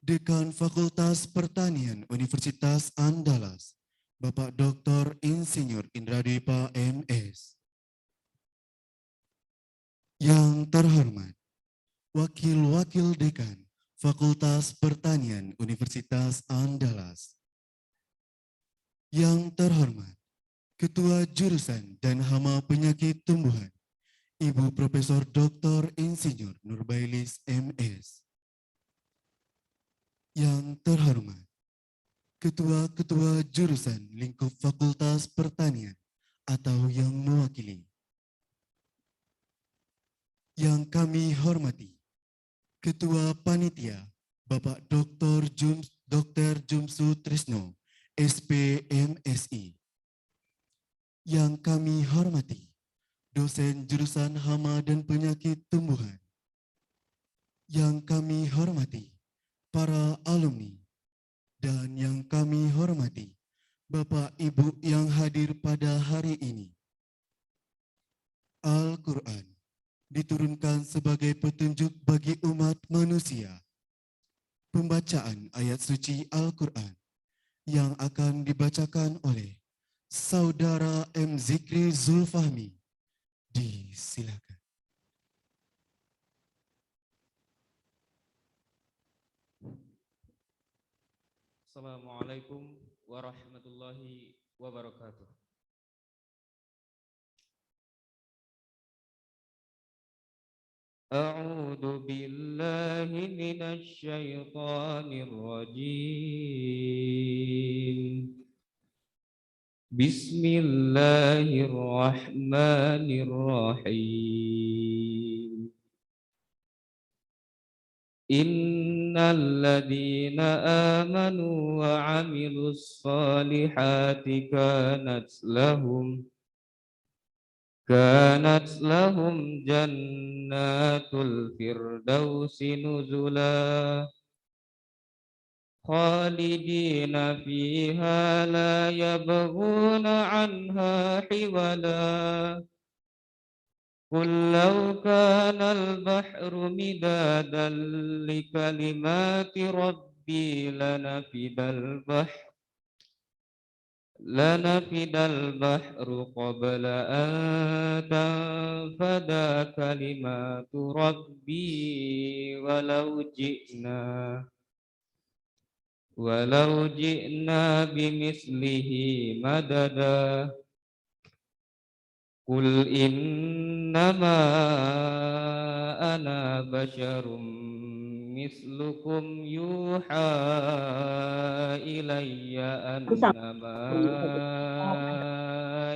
Dekan Fakultas Pertanian Universitas Andalas, Bapak Dr. Insinyur Indradipa MS. Yang terhormat, Wakil-Wakil Dekan Fakultas Pertanian Universitas Andalas. Yang terhormat, Ketua Jurusan dan Hama Penyakit Tumbuhan, Ibu Profesor Dr. Insinyur Nurbailis MS. Yang terhormat, Ketua-Ketua Jurusan Lingkup Fakultas Pertanian atau yang mewakili. Yang kami hormati, Ketua Panitia Bapak Dr. Jumsu Trisno, SPMSI. Yang kami hormati, dosen jurusan Hama dan Penyakit Tumbuhan. Yang kami hormati, para alumni. Dan yang kami hormati, Bapak Ibu yang hadir pada hari ini. Al-Quran diturunkan sebagai petunjuk bagi umat manusia. Pembacaan ayat suci Al-Quran yang akan dibacakan oleh Saudara M. Zikri Zulfahmi. Disilakan. Assalamualaikum warahmatullahi wabarakatuh. A'udzu billahi minasy syaithanir rajim. Bismillahirrahmanirrahim. Innal ladzina amanu wa 'amilus shalihati kanat lahum jannatul firdausi nuzula khalidina fiha la yabghuna 'anha hiwala. Qul law kana al-bahru midadan li kalimati rabbi lanafidal bahru qabla an tanfada kalimatu rabbi walau ji'na bimithlihi madada. Qul innama ana basyarum mislukum yuha ilayya annama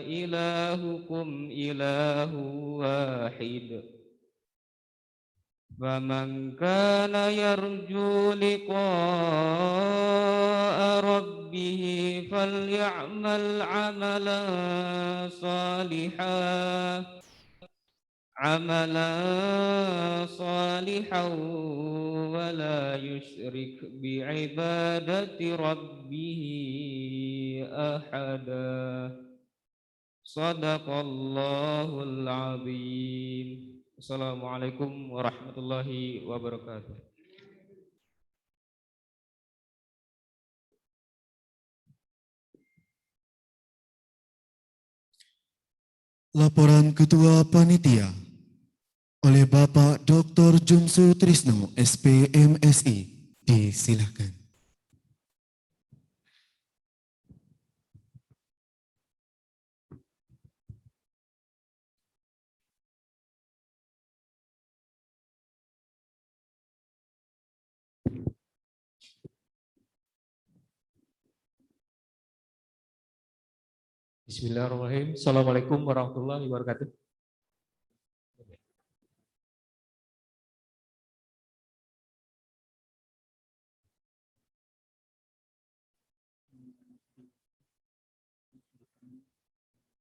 ilahukum ilahu wahid. Faman kana yarju liqa'a rabbih falya'mal 'amalan salihan wa la yusyrik bi'ibadati rabbih ahada. Shadaqallahul azim. Assalamualaikum warahmatullahi wabarakatuh. Laporan Ketua Panitia oleh Bapak Dr. Jumsu Trisno, SPMSI. Disilakan. Bismillahirrahmanirrahim. Assalamualaikum warahmatullahi wabarakatuh.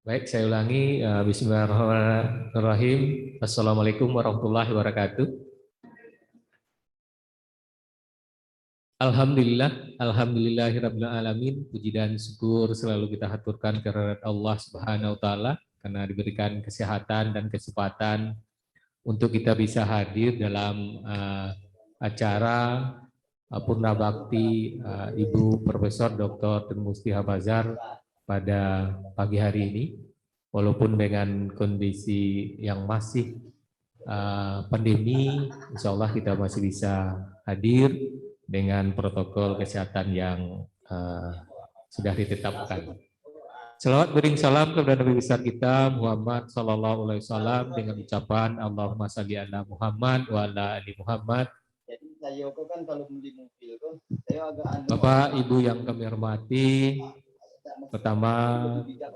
Baik, saya ulangi. Bismillahirrahmanirrahim. Assalamualaikum warahmatullahi wabarakatuh. Alhamdulillahirabbil alamin. Puji dan syukur selalu kita haturkan kehadirat Allah Subhanahu wa taala karena diberikan kesehatan dan kesempatan untuk kita bisa hadir dalam acara Purna Bakti Ibu Profesor Dr. Trinimusti Habazar pada pagi hari ini, walaupun dengan kondisi yang masih pandemi, insya Allah kita masih bisa hadir dengan protokol kesehatan yang sudah ditetapkan. Salawat bering salam kepada Nabi besar kita Muhammad Sallallahu Alaihi Wasallam dengan ucapan Allahumma salli ala Muhammad wa ala ali Muhammad. Bapak Ibu yang kami hormati, pertama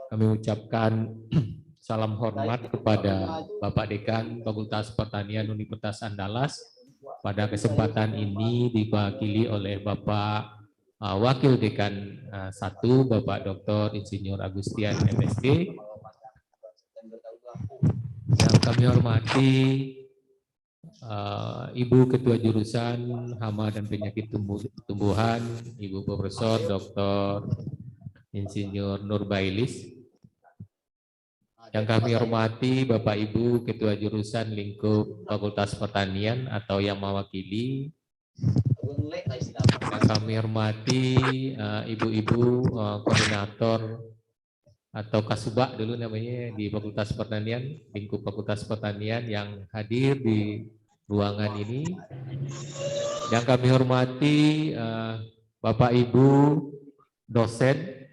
kami ucapkan salam hormat kepada Bapak Dekan Fakultas Pertanian Universitas Andalas. Pada kesempatan ini diwakili oleh Bapak Wakil Dekan 1, Bapak Dr. Insinyur Agustian MSc. Yang kami hormati Ibu Ketua Jurusan Hama dan Penyakit Tumbuhan, Ibu Profesor Dr. Insinyur Nurbailis. Yang kami hormati Bapak Ibu Ketua Jurusan Lingkup Fakultas Pertanian atau yang mewakili. Yang kami hormati Ibu-ibu koordinator atau Kasubag dulu namanya di Fakultas Pertanian, Lingkup Fakultas Pertanian yang hadir di ruangan ini. Yang kami hormati Bapak Ibu dosen,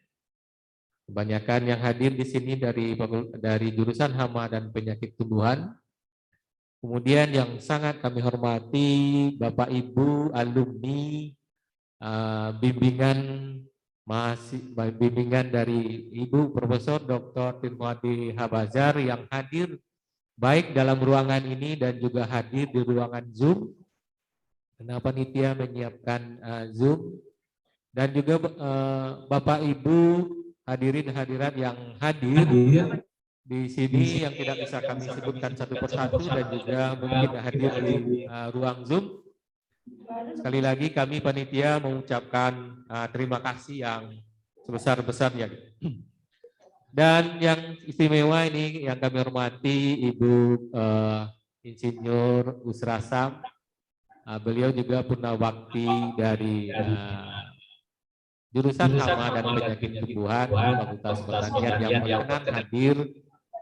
kebanyakan yang hadir di sini dari jurusan Hama dan Penyakit Tumbuhan. Kemudian yang sangat kami hormati Bapak Ibu alumni bimbingan dari Ibu Profesor Dr. Trinimusti Habazar yang hadir baik dalam ruangan ini dan juga hadir di ruangan Zoom. Karena panitia menyiapkan Zoom dan juga Bapak Ibu hadirin hadirat yang hadir di sini yang tidak bisa kami sebutkan satu persatu dan juga mungkin hadir di ruang Zoom. Sekali lagi kami panitia mengucapkan terima kasih yang sebesar-besarnya. Dan yang istimewa ini yang kami hormati Ibu Insinyur Usrasam. Beliau juga purna bakti dari jurusan Hama dan Penyakit Tumbuhan Fakultas Pertanian yang berkenan hadir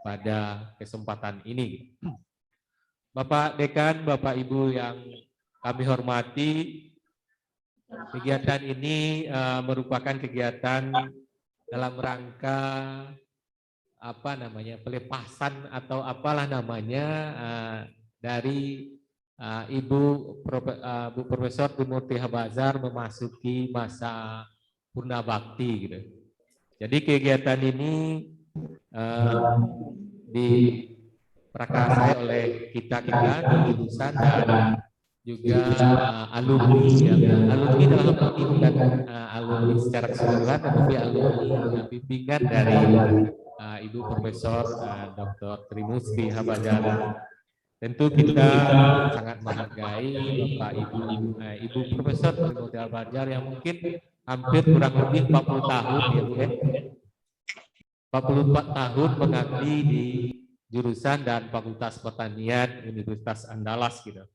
pada kesempatan ini. Bapak Dekan, Bapak Ibu yang kami hormati, kegiatan ini merupakan kegiatan dalam rangka pelepasan atau apalah namanya dari Ibu Profesor Trinimusti Habazar memasuki masa purna bakti gitu. Jadi kegiatan ini diprakarsai oleh kita di jurusan dan juga alumni dalam hal ini bukan alumni secara keseluruhan tetapi alumni bimbingan dari Ibu Profesor Dr. Trinimusti Habazar. Tentu kita sangat menghargai Bapak Ibu Profesor Trinimusti Habazar yang mungkin hampir kurang lebih 40 tahun ya Bu, 44 tahun mengabdi di jurusan dan Fakultas Pertanian Universitas Andalas gitu.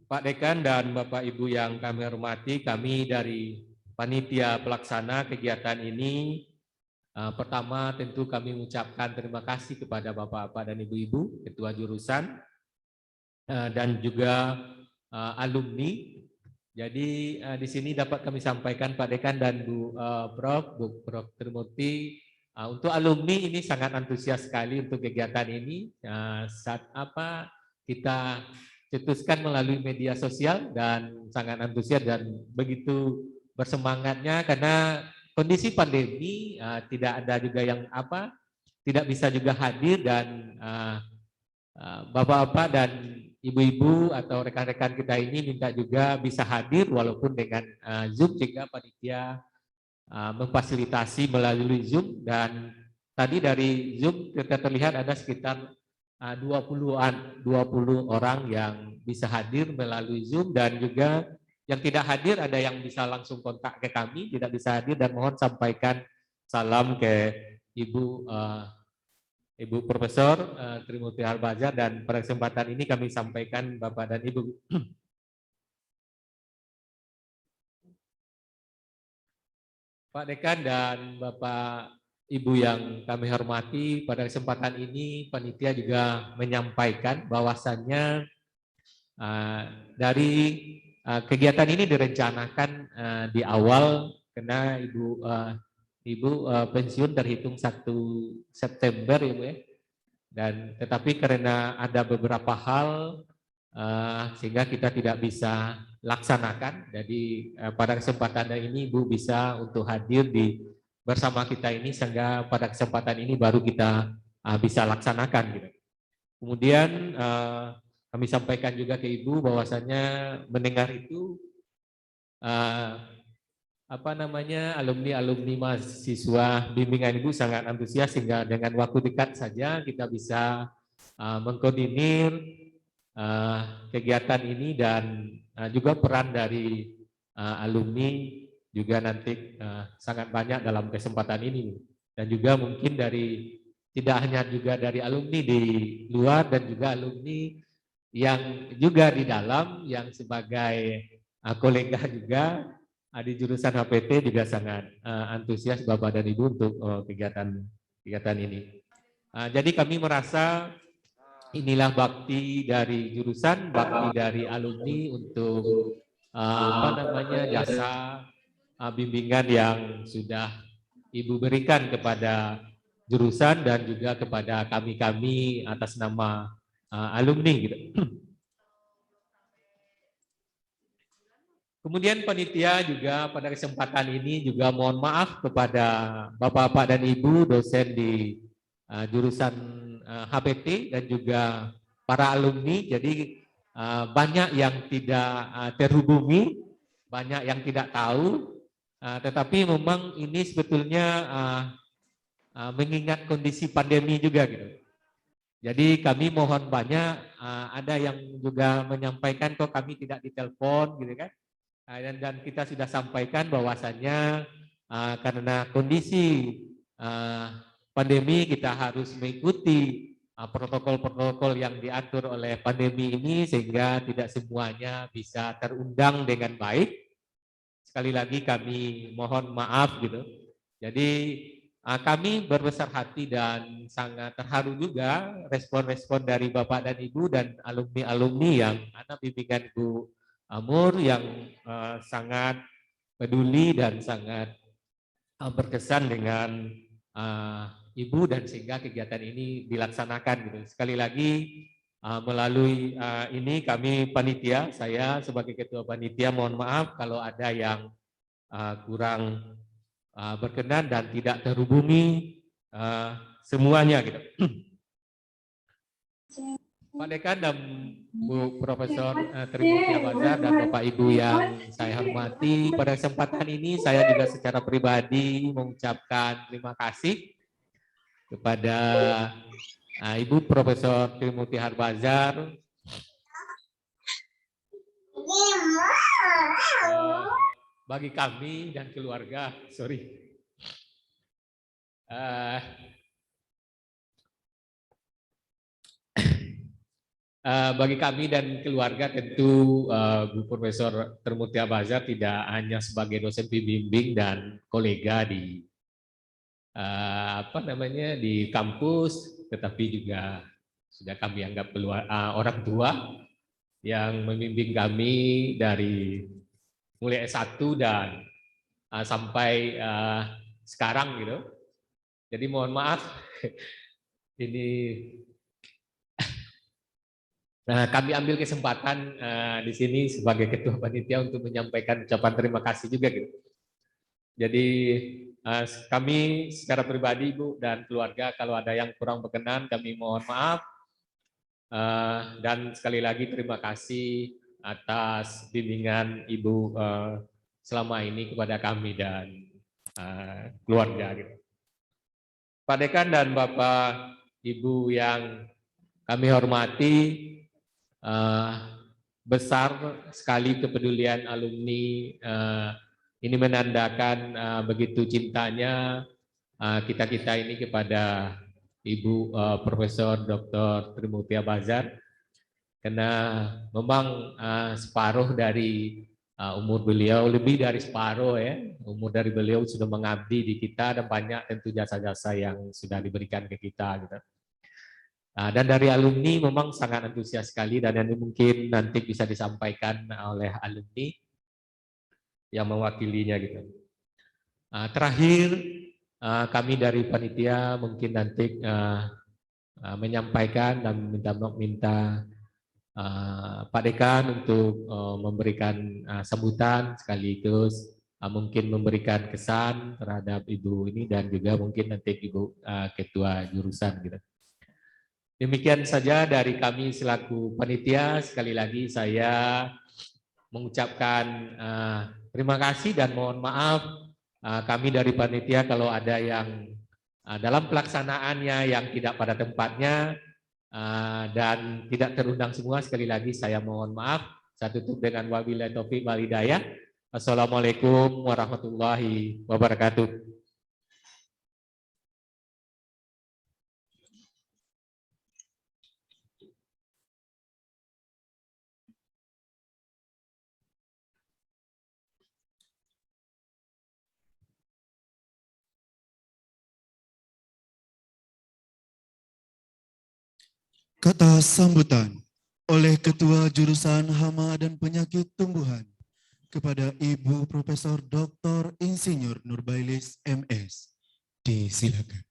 Pak Dekan dan Bapak Ibu yang kami hormati, kami dari panitia pelaksana kegiatan ini pertama tentu kami mengucapkan terima kasih kepada Bapak-bapak dan Ibu-ibu ketua jurusan dan juga alumni. Jadi di sini dapat kami sampaikan Pak Dekan dan Bu Prof Trinimusti, untuk alumni ini sangat antusias sekali untuk kegiatan ini. Saat kita cetuskan melalui media sosial dan sangat antusias dan begitu bersemangatnya karena kondisi pandemi tidak ada juga yang tidak bisa juga hadir dan bapak-bapak dan ibu-ibu atau rekan-rekan kita ini minta juga bisa hadir walaupun dengan Zoom jika panitia memfasilitasi melalui Zoom. Dan tadi dari Zoom kita terlihat ada sekitar 20 orang yang bisa hadir melalui Zoom dan juga yang tidak hadir ada yang bisa langsung kontak ke kami tidak bisa hadir dan mohon sampaikan salam ke Ibu Ibu Profesor Trimuti Harbazar, dan pada kesempatan ini kami sampaikan Bapak dan Ibu. Pak Dekan dan Bapak Ibu yang kami hormati, pada kesempatan ini panitia juga menyampaikan bahwasannya dari kegiatan ini direncanakan di awal karena Ibu pensiun terhitung 1 September ya Bu ya. Dan tetapi karena ada beberapa hal sehingga kita tidak bisa laksanakan. Jadi pada kesempatan ini Ibu bisa untuk hadir bersama kita ini, sehingga pada kesempatan ini baru kita bisa laksanakan gitu. Kemudian kami sampaikan juga ke Ibu bahwasannya mendengar itu alumni mahasiswa bimbingan Ibu sangat antusias, sehingga dengan waktu dekat saja kita bisa mengkoordinir kegiatan ini, dan juga peran dari alumni juga nanti sangat banyak dalam kesempatan ini, dan juga mungkin tidak hanya juga dari alumni di luar, dan juga alumni yang juga di dalam yang sebagai kolega juga di jurusan HPT juga sangat antusias Bapak dan Ibu untuk kegiatan ini. Jadi kami merasa inilah bakti dari jurusan, bakti dari alumni untuk jasa bimbingan yang sudah Ibu berikan kepada jurusan dan juga kepada kami atas nama alumni gitu. Kemudian panitia juga pada kesempatan ini juga mohon maaf kepada Bapak-bapak dan Ibu dosen di jurusan HPT dan juga para alumni. Jadi banyak yang tidak terhubungi, banyak yang tidak tahu, tetapi memang ini sebetulnya mengingat kondisi pandemi juga gitu. Jadi kami mohon banyak, ada yang juga menyampaikan kok kami tidak ditelepon gitu kan. Dan kita sudah sampaikan bahwasannya karena kondisi pandemi kita harus mengikuti protokol-protokol yang diatur oleh pandemi ini, sehingga tidak semuanya bisa terundang dengan baik. Sekali lagi kami mohon maaf gitu. Jadi kami berbesar hati dan sangat terharu juga respon-respon dari Bapak dan Ibu dan alumni-alumni yang anak bimbingan Bu Amur yang sangat peduli dan sangat berkesan dengan Ibu, dan sehingga kegiatan ini dilaksanakan gitu. Sekali lagi melalui ini kami panitia, saya sebagai ketua panitia mohon maaf kalau ada yang kurang berkenan dan tidak terhubungi semuanya gitu. Pak Dekan dan Bu Profesor Trimuti Harbazar dan Bapak Ibu yang saya hormati, pada kesempatan ini saya juga secara pribadi mengucapkan terima kasih kepada Ibu Profesor Trimuti Harbazar bagi kami dan keluarga, bagi kami dan keluarga tentu Bu Profesor Trimuti Harbazar tidak hanya sebagai dosen pembimbing dan kolega di di kampus, tetapi juga sudah kami anggap orang tua yang membimbing kami dari mulai S1 dan sampai sekarang gitu. Jadi mohon maaf ini kami ambil kesempatan di sini sebagai ketua panitia untuk menyampaikan ucapan terima kasih juga gitu. Jadi kami secara pribadi Bu dan keluarga kalau ada yang kurang berkenan kami mohon maaf, dan sekali lagi terima kasih atas bimbingan Ibu selama ini kepada kami dan keluarga gitu. Pak Dekan dan Bapak Ibu yang kami hormati, besar sekali kepedulian alumni, ini menandakan begitu cintanya kita-kita ini kepada Ibu Profesor Dr. Trimurti Habazar, karena memang separuh dari umur beliau, lebih dari separuh ya, umur dari beliau sudah mengabdi di kita dan banyak tentu jasa-jasa yang sudah diberikan ke kita gitu. Dan dari alumni memang sangat antusias sekali, dan ini mungkin nanti bisa disampaikan oleh alumni yang mewakilinya gitu. Terakhir kami dari panitia mungkin nanti menyampaikan dan minta Pak Dekan untuk memberikan sambutan sekaligus mungkin memberikan kesan terhadap Ibu ini, dan juga mungkin nanti Ibu Ketua Jurusan gitu. Demikian saja dari kami selaku panitia. Sekali lagi saya mengucapkan terima kasih dan mohon maaf kami dari panitia kalau ada yang dalam pelaksanaannya yang tidak pada tempatnya dan tidak terundang semua. Sekali lagi saya mohon maaf. Saya tutup dengan wabillahi taufiq wal hidayah. Assalamualaikum warahmatullahi wabarakatuh. Kata sambutan oleh Ketua Jurusan Hama dan Penyakit Tumbuhan kepada Ibu Profesor Dr. Insinyur Nurbailis MS. Disilakan.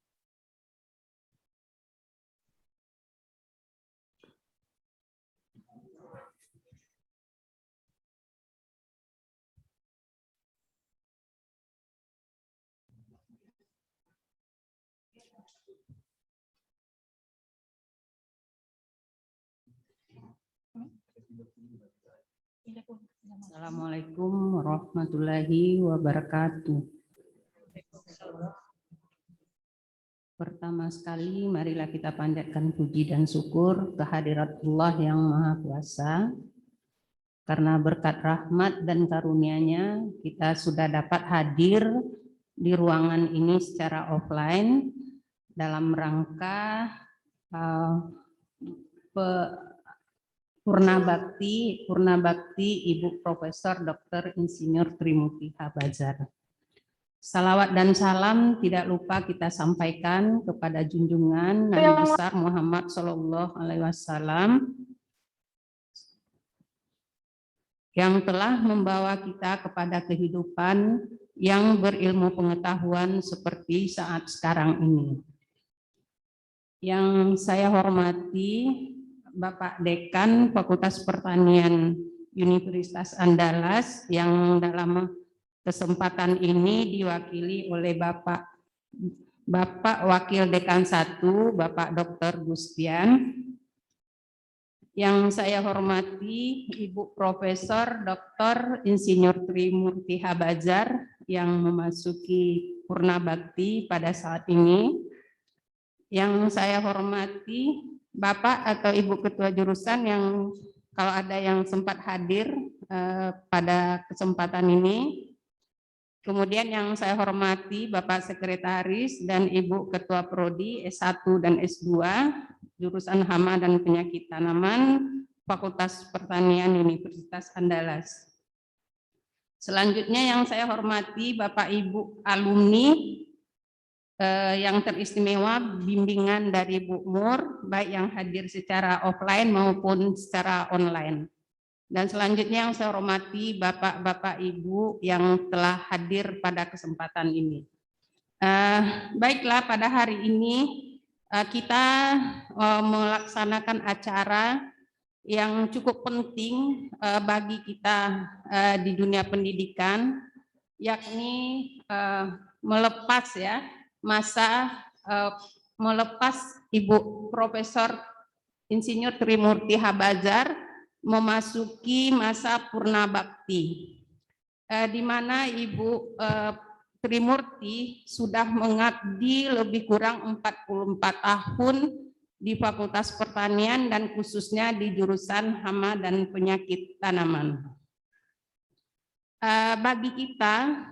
Assalamualaikum warahmatullahi wabarakatuh. Pertama sekali, marilah kita panjatkan puji dan syukur kehadirat Allah yang Maha Kuasa. Karena berkat rahmat dan karunia-Nya, kita sudah dapat hadir di ruangan ini secara offline dalam rangka Purna Bakti Ibu Profesor Dr. Insinyur Trimurti Habazar. Salawat dan salam tidak lupa kita sampaikan kepada junjungan Nabi besar Muhammad Shallallahu Alaihi Wasallam yang telah membawa kita kepada kehidupan yang berilmu pengetahuan seperti saat sekarang ini. Yang saya hormati Bapak Dekan Fakultas Pertanian Universitas Andalas yang dalam kesempatan ini diwakili oleh Bapak Wakil Dekan 1, Bapak Dr. Gustian. Yang saya hormati Ibu Profesor Dr. Insinyur Trimurti Habazar yang memasuki Purna Bakti pada saat ini. Yang saya hormati Bapak atau Ibu Ketua Jurusan yang kalau ada yang sempat hadir pada kesempatan ini. Kemudian yang saya hormati Bapak Sekretaris dan Ibu Ketua Prodi S1 dan S2 Jurusan Hama dan Penyakit Tanaman Fakultas Pertanian Universitas Andalas. Selanjutnya yang saya hormati Bapak Ibu alumni yang teristimewa bimbingan dari Bu Mur, baik yang hadir secara offline maupun secara online. Dan selanjutnya yang saya hormati Bapak-Bapak Ibu yang telah hadir pada kesempatan ini. Baiklah, pada hari ini kita melaksanakan acara yang cukup penting bagi kita di dunia pendidikan, yakni melepas Ibu Profesor Insinyur Trimurti Habazar memasuki masa Purna Bakti, di mana Ibu Trimurti sudah mengabdi lebih kurang 44 tahun di Fakultas Pertanian dan khususnya di jurusan Hama dan Penyakit Tanaman. Bagi kita,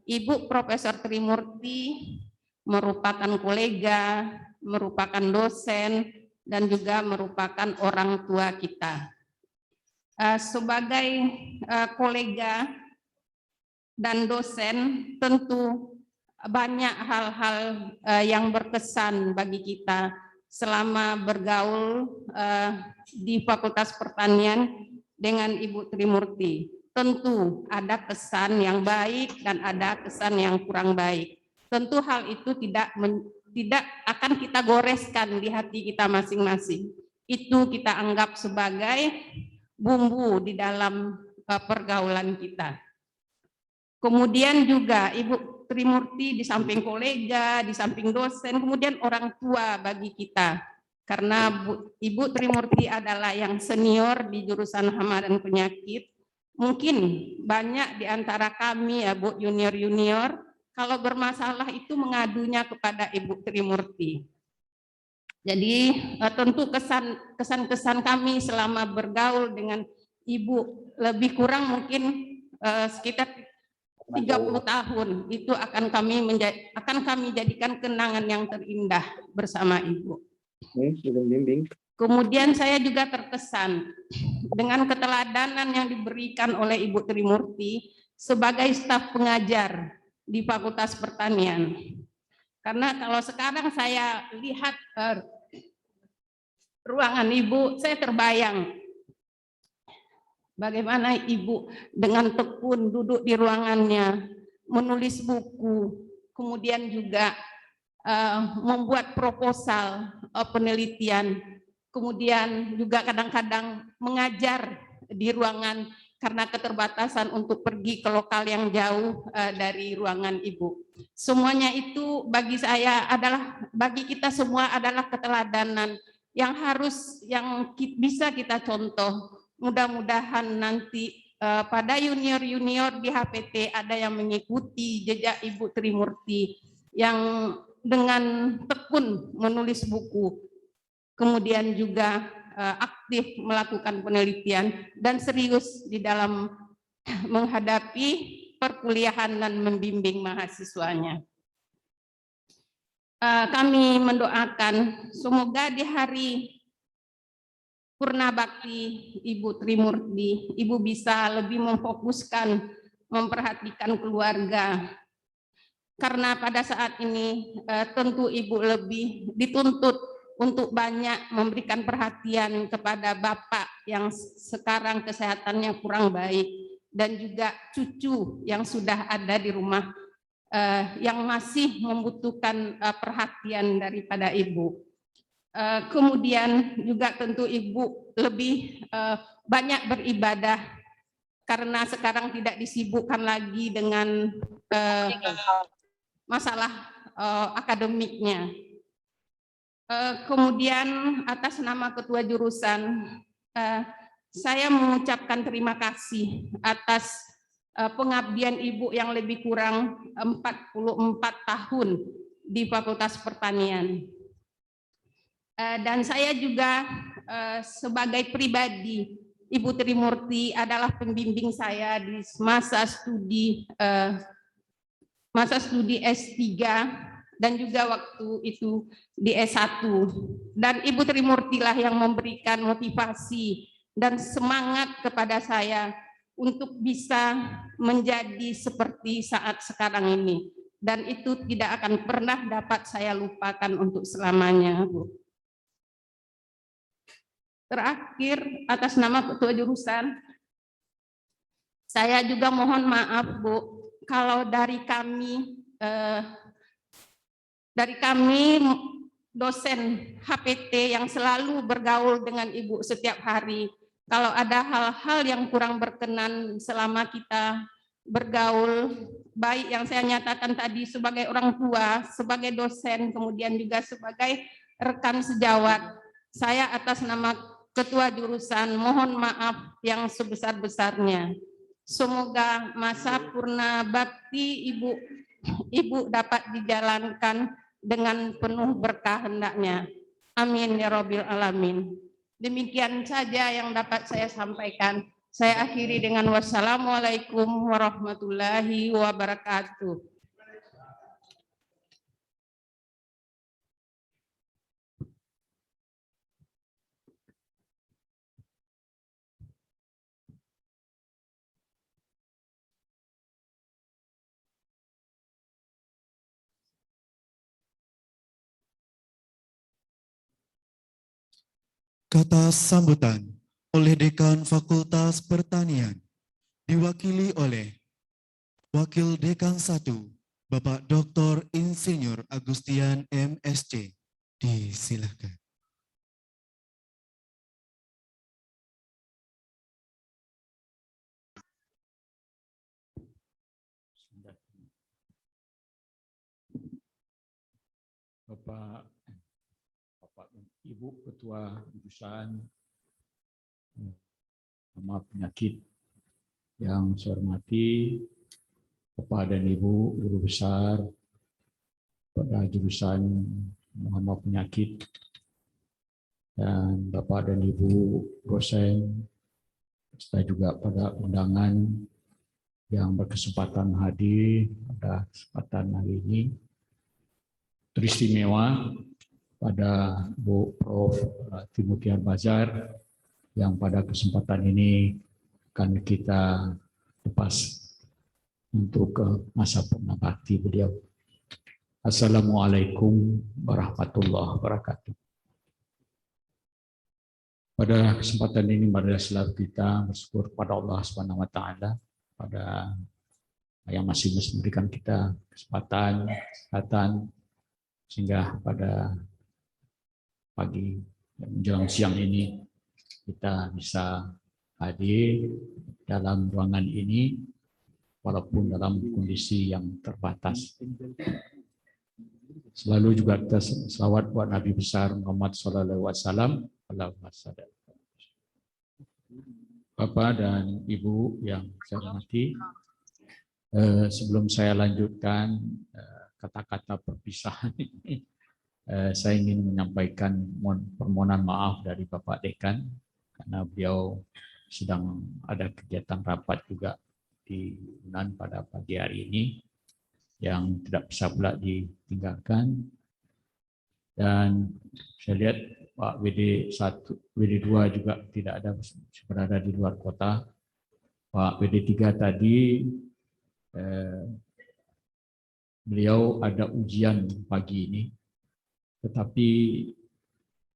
Ibu Profesor Trimurti merupakan kolega, merupakan dosen, dan juga merupakan orang tua kita. Sebagai kolega dan dosen, tentu banyak hal-hal yang berkesan bagi kita selama bergaul di Fakultas Pertanian dengan Ibu Trimurti. Tentu ada kesan yang baik dan ada kesan yang kurang baik. Tentu hal itu tidak akan kita goreskan di hati kita masing-masing. Itu kita anggap sebagai bumbu di dalam pergaulan kita. Kemudian juga Ibu Trimurti di samping kolega, di samping dosen, kemudian orang tua bagi kita. Karena Ibu Trimurti adalah yang senior di jurusan hama dan penyakit. Mungkin banyak di antara kami ya Bu junior-junior, kalau bermasalah itu mengadunya kepada Ibu Trimurti. Jadi tentu kesan-kesan kami selama bergaul dengan Ibu lebih kurang mungkin sekitar 30 tahun itu akan kami jadikan kenangan yang terindah bersama Ibu. Kemudian saya juga terkesan dengan keteladanan yang diberikan oleh Ibu Trimurti sebagai staf pengajar di Fakultas Pertanian. Karena kalau sekarang saya lihat ruangan Ibu, saya terbayang bagaimana Ibu dengan tekun duduk di ruangannya, menulis buku, kemudian juga membuat proposal penelitian, kemudian juga kadang-kadang mengajar di ruangan karena keterbatasan untuk pergi ke lokal yang jauh dari ruangan Ibu. Semuanya itu bagi saya bagi kita semua adalah keteladanan yang bisa kita contoh. Mudah-mudahan nanti pada junior-junior di HPT ada yang mengikuti jejak Ibu Trimurti yang dengan tekun menulis buku, kemudian juga aktif melakukan penelitian dan serius di dalam menghadapi perkuliahan dan membimbing mahasiswanya. Kami mendoakan semoga di hari Purna Bakti Ibu Trimurti, Ibu bisa lebih memfokuskan, memperhatikan keluarga. Karena pada saat ini tentu Ibu lebih dituntut untuk banyak memberikan perhatian kepada Bapak yang sekarang kesehatannya kurang baik, dan juga cucu yang sudah ada di rumah yang masih membutuhkan perhatian daripada Ibu. Kemudian juga tentu Ibu lebih banyak beribadah karena sekarang tidak disibukkan lagi dengan masalah akademiknya. Kemudian atas nama Ketua Jurusan, saya mengucapkan terima kasih atas pengabdian Ibu yang lebih kurang 44 tahun di Fakultas Pertanian. Dan saya juga sebagai pribadi, Ibu Trimurti adalah pembimbing saya di masa studi S3 dan juga waktu itu di S1. Dan Ibu Trimurti lah yang memberikan motivasi dan semangat kepada saya untuk bisa menjadi seperti saat sekarang ini. Dan itu tidak akan pernah dapat saya lupakan untuk selamanya, Bu. Terakhir, atas nama Ketua Jurusan, saya juga mohon maaf, Bu, kalau dari kami dosen HPT yang selalu bergaul dengan Ibu setiap hari, kalau ada hal-hal yang kurang berkenan selama kita bergaul, baik yang saya nyatakan tadi sebagai orang tua, sebagai dosen, kemudian juga sebagai rekan sejawat, saya atas nama Ketua Jurusan mohon maaf yang sebesar-besarnya. Semoga masa Purna Bakti Ibu dapat dijalankan dengan penuh berkah hendaknya. Amin ya Rabbil Alamin. Demikian saja yang dapat saya sampaikan. Saya akhiri dengan wassalamualaikum warahmatullahi wabarakatuh. Kata sambutan oleh Dekan Fakultas Pertanian, diwakili oleh Wakil Dekan 1, Bapak Dr. Insinyur Agustian MSc. Disilakan. Bapak Ibu Ketua Jurusan Hama Penyakit yang saya hormati, Bapak dan Ibu Guru Besar pada jurusan Hama Penyakit, dan Bapak dan Ibu dosen, serta juga pada undangan yang berkesempatan hadir pada kesempatan hari ini. Teristimewa pada Bu Prof. Timothy Harbazar yang pada kesempatan ini akan kita lepas untuk masa pengabdi beliau. Assalamualaikum warahmatullahi wabarakatuh. Pada kesempatan ini marilah selalu kita bersyukur kepada Allah Subhanahu wa taala pada yang masih memberikan kita kesempatan, kesehatan, sehingga pada pagi dan menjelang siang ini kita bisa hadir dalam ruangan ini walaupun dalam kondisi yang terbatas. Selalu juga kita selawat buat Nabi besar Muhammad SAW. Bapak dan Ibu yang saya hormati, sebelum saya lanjutkan kata-kata perpisahan ini, saya ingin menyampaikan permohonan maaf dari Bapak Dekan karena beliau sedang ada kegiatan rapat juga di UNAN pada pagi hari ini yang tidak bisa pula ditinggalkan. Dan saya lihat Pak WD1, WD2 juga tidak ada, berada di luar kota. Pak WD3 tadi beliau ada ujian pagi ini, tetapi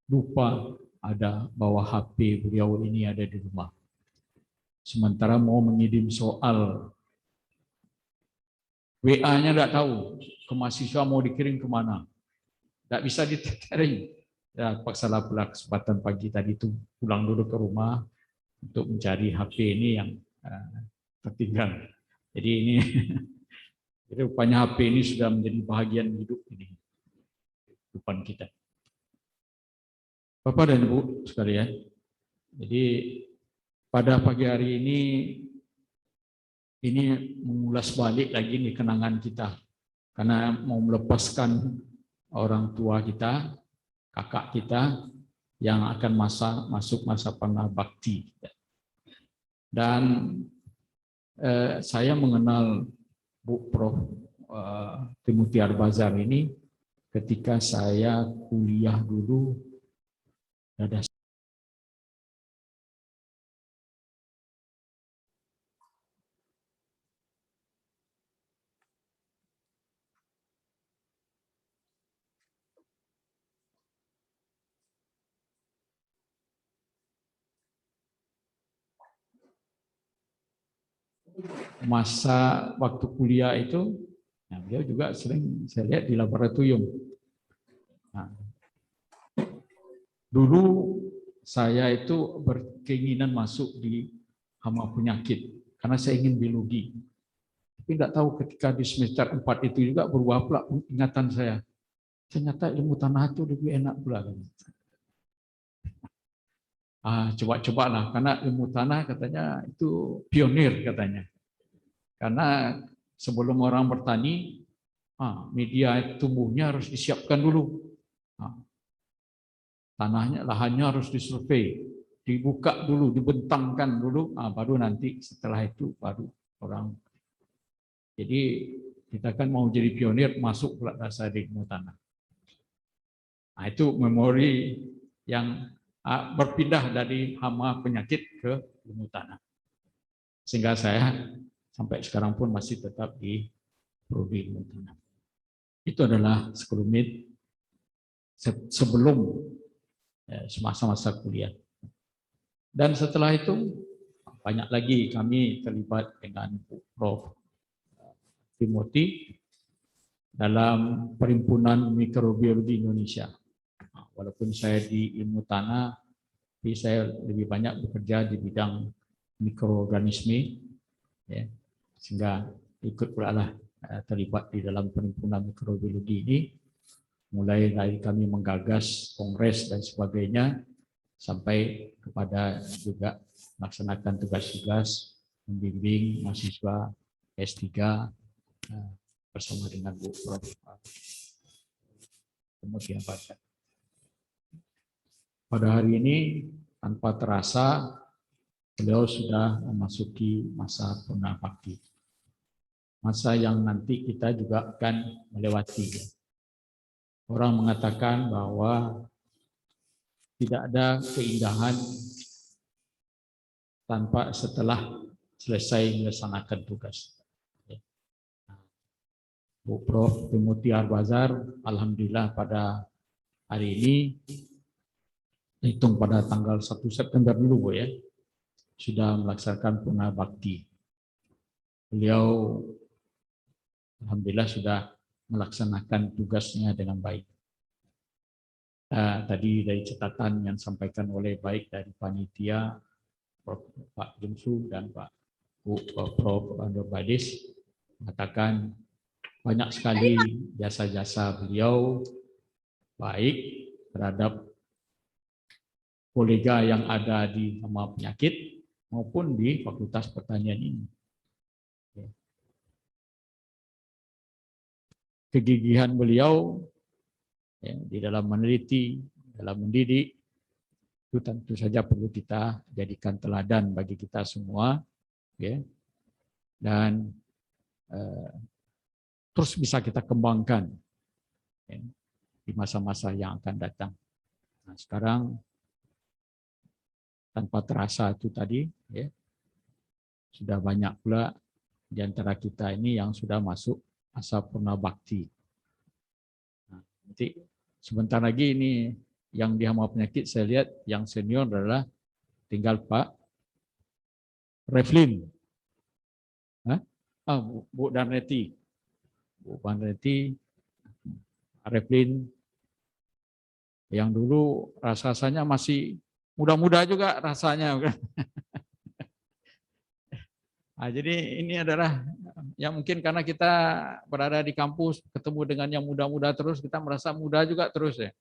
lupa ada bawa HP beliau ini ada di rumah. Sementara mau mengirim soal, WA-nya tidak tahu ke mahasiswa mau dikirim kemana, tidak bisa ditethering. Ya, paksalah pula kesempatan pagi tadi itu pulang dulu ke rumah untuk mencari HP ini yang tertinggal. Jadi ini rupanya HP ini sudah menjadi bahagian hidup ini, kehidupan kita. Bapak dan Ibu sekalian, jadi pada pagi hari ini mengulas balik lagi nih kenangan kita, karena mau melepaskan orang tua kita, kakak kita yang akan masuk masa pengabdi. Dan saya mengenal Bu Prof. Timothy Harbazar ini ketika saya kuliah dulu. Ada masa waktu kuliah itu, nah, beliau juga sering saya lihat di laboratorium. Nah, dulu saya itu berkeinginan masuk di hama penyakit karena saya ingin biologi. Tapi nggak tahu ketika di semester 4 itu juga berubah pula ingatan saya. Ternyata ilmu tanah itu lebih enak pula. Coba-cobalah, karena ilmu tanah katanya itu pionir katanya. Karena sebelum orang bertani, media tumbuhnya harus disiapkan dulu. Tanahnya, lahannya harus disurvei, dibuka dulu, dibentangkan dulu, baru nanti setelah itu baru orang. Jadi kita kan mau jadi pionir, masuk pula dasar ilmu tanah. Nah, itu memori yang berpindah dari hama penyakit ke ilmu tanah. Sehingga saya sampai sekarang pun masih tetap di prodi ilmu tanah. Itu adalah sekelumit sebelum semasa-masa kuliah. Dan setelah itu banyak lagi kami terlibat dengan Prof. Timothy dalam Perhimpunan Mikrobiologi Indonesia. Walaupun saya di ilmu tanah, tapi saya lebih banyak bekerja di bidang mikroorganisme, ya, sehingga ikut pula lah terlibat di dalam Perhimpunan Mikrobiologi ini, mulai dari kami menggagas kongres dan sebagainya, sampai kepada juga melaksanakan tugas-tugas membimbing mahasiswa S3 bersama dengan Bu Prof. Kemudian pada hari ini tanpa terasa beliau sudah memasuki masa purna bakti. Masa yang nanti kita juga akan melewati. Orang mengatakan bahwa tidak ada keindahan tanpa setelah selesai melaksanakan tugas. Bu Prof. Timothy Harbazar, alhamdulillah pada hari ini, hitung pada tanggal 1 September dulu Bu ya, sudah melaksanakan purna bakti. Beliau alhamdulillah sudah melaksanakan tugasnya dengan baik. Tadi dari catatan yang disampaikan oleh baik dari panitia, Pak Jumsu dan Pak Prof. Nurbailis mengatakan banyak sekali jasa-jasa beliau baik terhadap kolega yang ada di Hama Penyakit maupun di Fakultas Pertanian ini. Kegigihan beliau ya, di dalam meneliti, dalam mendidik, itu tentu saja perlu kita jadikan teladan bagi kita semua, ya. Dan terus bisa kita kembangkan ya, di masa-masa yang akan datang. Nah, sekarang tanpa terasa itu tadi, ya, sudah banyak pula di antara kita ini yang sudah masuk masa purna bakti. Nah, nanti sebentar lagi ini yang di Hama Penyakit saya lihat yang senior adalah tinggal Pak Reflin, Bu Darneti, Bu Darneti, Reflin, yang dulu rasanya masih muda-muda juga rasanya. Nah, jadi ini adalah yang mungkin karena kita berada di kampus ketemu dengan yang muda-muda terus, kita merasa muda juga terus ya.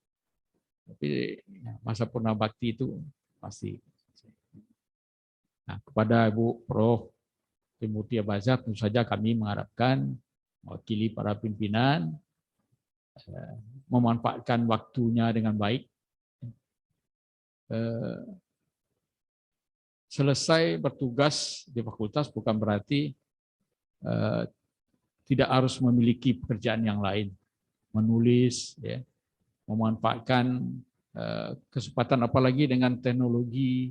Tapi masa purna bakti itu pasti. Nah, kepada Ibu Prof. Timothy Harbazar tentu saja kami mengharapkan mewakili para pimpinan memanfaatkan waktunya dengan baik. Selesai bertugas di fakultas bukan berarti tidak harus memiliki pekerjaan yang lain, menulis, ya, memanfaatkan kesempatan apalagi dengan teknologi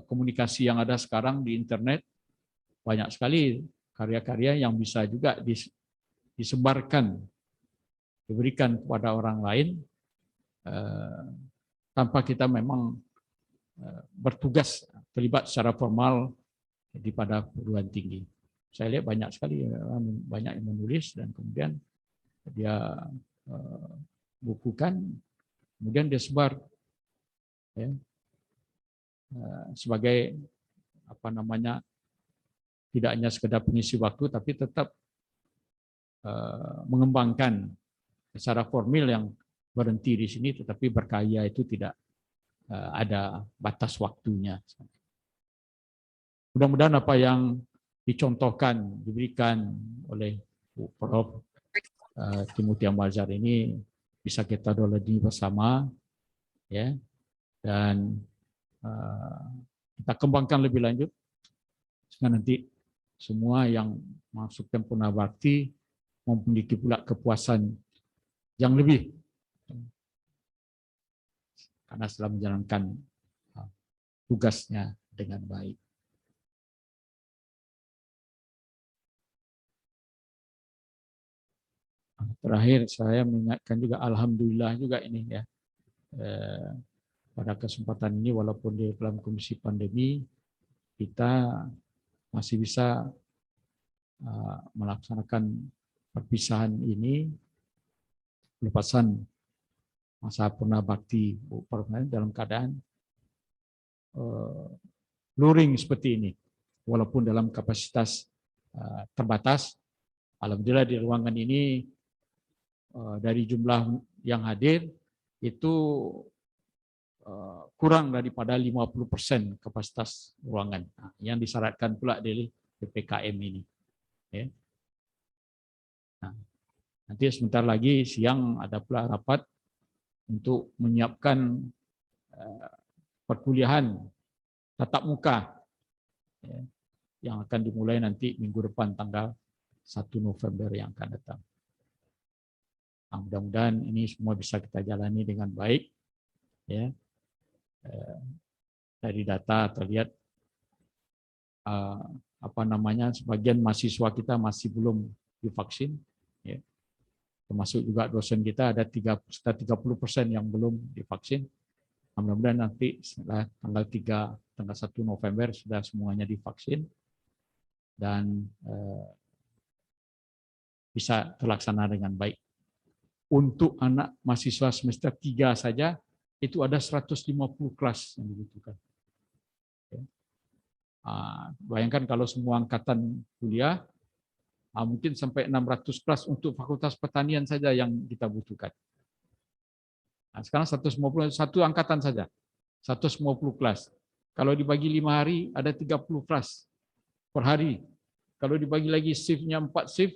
komunikasi yang ada sekarang di internet, banyak sekali karya-karya yang bisa juga disebarkan, diberikan kepada orang lain tanpa kita memang bertugas terlibat secara formal di pada perguruan tinggi. Saya lihat banyak sekali banyak yang menulis dan kemudian dia bukukan, kemudian dia sebar ya, sebagai apa namanya, tidak hanya sekedar pengisi waktu tapi tetap mengembangkan secara formil yang berhenti di sini, tetapi berkarya itu tidak ada batas waktunya. Mudah-mudahan apa yang dicontohkan, diberikan oleh Bu Prof. Timothy Harbazar ini bisa kita doladani bersama, ya, dan kita kembangkan lebih lanjut sehingga nanti semua yang masuk purna bakti memiliki pula kepuasan yang lebih karena setelah menjalankan tugasnya dengan baik. Terakhir saya mengingatkan juga alhamdulillah juga ini ya, pada kesempatan ini walaupun di dalam kondisi pandemi kita masih bisa melaksanakan perpisahan ini, pelepasan masa purna bakti Bu Permai dalam keadaan luring seperti ini, walaupun dalam kapasitas terbatas. Alhamdulillah di ruangan ini dari jumlah yang hadir itu kurang daripada 50% kapasitas ruangan yang disyaratkan pula dari PPKM ini. Ya. Nah, nanti sebentar lagi siang ada pula rapat untuk menyiapkan perkuliahan tatap muka ya, yang akan dimulai nanti minggu depan tanggal 1 November yang akan datang. Nah, mudah-mudahan ini semua bisa kita jalani dengan baik. Ya. Dari data terlihat sebagian mahasiswa kita masih belum divaksin. Ya. Termasuk juga dosen kita ada sekitar 30% yang belum divaksin. Mudah-mudahan nanti setelah tanggal 1 November sudah semuanya divaksin dan bisa terlaksana dengan baik. Untuk anak mahasiswa semester 3 saja itu ada 150 kelas yang dibutuhkan. Bayangkan kalau semua angkatan kuliah, mungkin sampai 600 kelas untuk Fakultas Pertanian saja yang kita butuhkan. Nah, sekarang 150, satu angkatan saja, 150 kelas. Kalau dibagi 5 hari, ada 30 kelas per hari. Kalau dibagi lagi shiftnya 4 shift,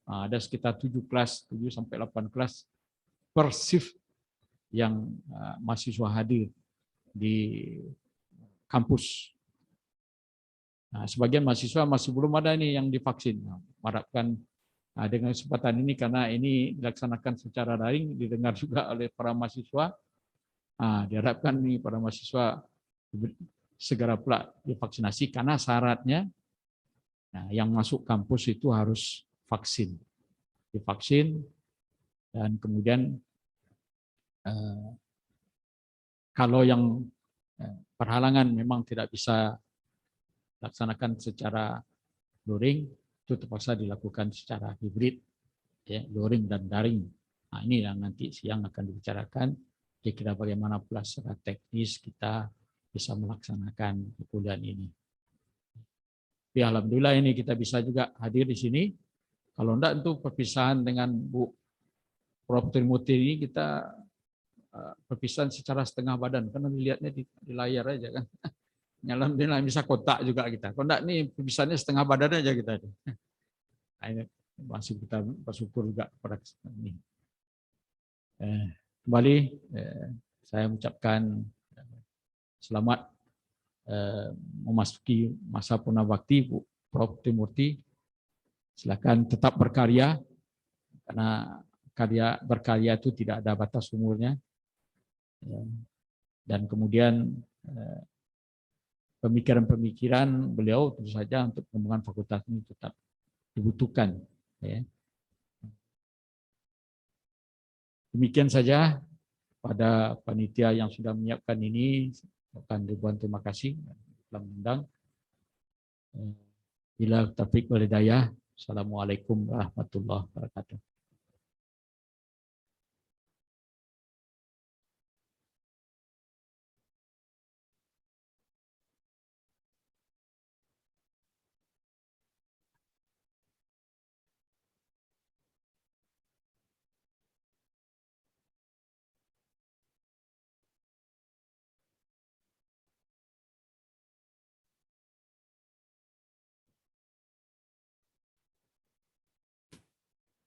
ada sekitar 7 kelas, 7 sampai 8 kelas per shift yang mahasiswa hadir di kampus. Nah, sebagian mahasiswa masih belum ada nih yang divaksin. Harapkan dengan kesempatan ini, karena ini dilaksanakan secara daring, didengar juga oleh para mahasiswa, diharapkan nih para mahasiswa segera pula divaksinasi, karena syaratnya yang masuk kampus itu harus vaksin. Divaksin, dan kemudian kalau yang perhalangan memang tidak bisa laksanakan secara luring, itu terpaksa dilakukan secara hibrid, ya, luring dan daring. Nah, ini yang nanti siang akan dibicarakan, kira-kira bagaimana pula secara teknis kita bisa melaksanakan kuliah ini. Ya, alhamdulillah ini kita bisa juga hadir di sini. Kalau enggak, untuk perpisahan dengan Bu Prof. Trimurti ini kita perpisahan secara setengah badan, karena dilihatnya di layar aja kan. Alhamdulillah bisa kotak juga kita. Kalau enggak, nih perpisahannya setengah badan aja kita. Nah, ini masih kita bersyukur juga pada kesempatan ini. Kembali saya mengucapkan selamat memasuki masa purna bakti Bu Prof. Trimurti. Silakan tetap berkarya, karena berkarya itu tidak ada batas umurnya. Dan kemudian pemikiran-pemikiran beliau tentu saja untuk pengembangan fakultas ini tetap dibutuhkan. Demikian saja pada panitia yang sudah menyiapkan ini. Akan ribuan terima kasih telah mengundang. Bila taufiq wal hidayah. Assalamualaikum warahmatullahi wabarakatuh.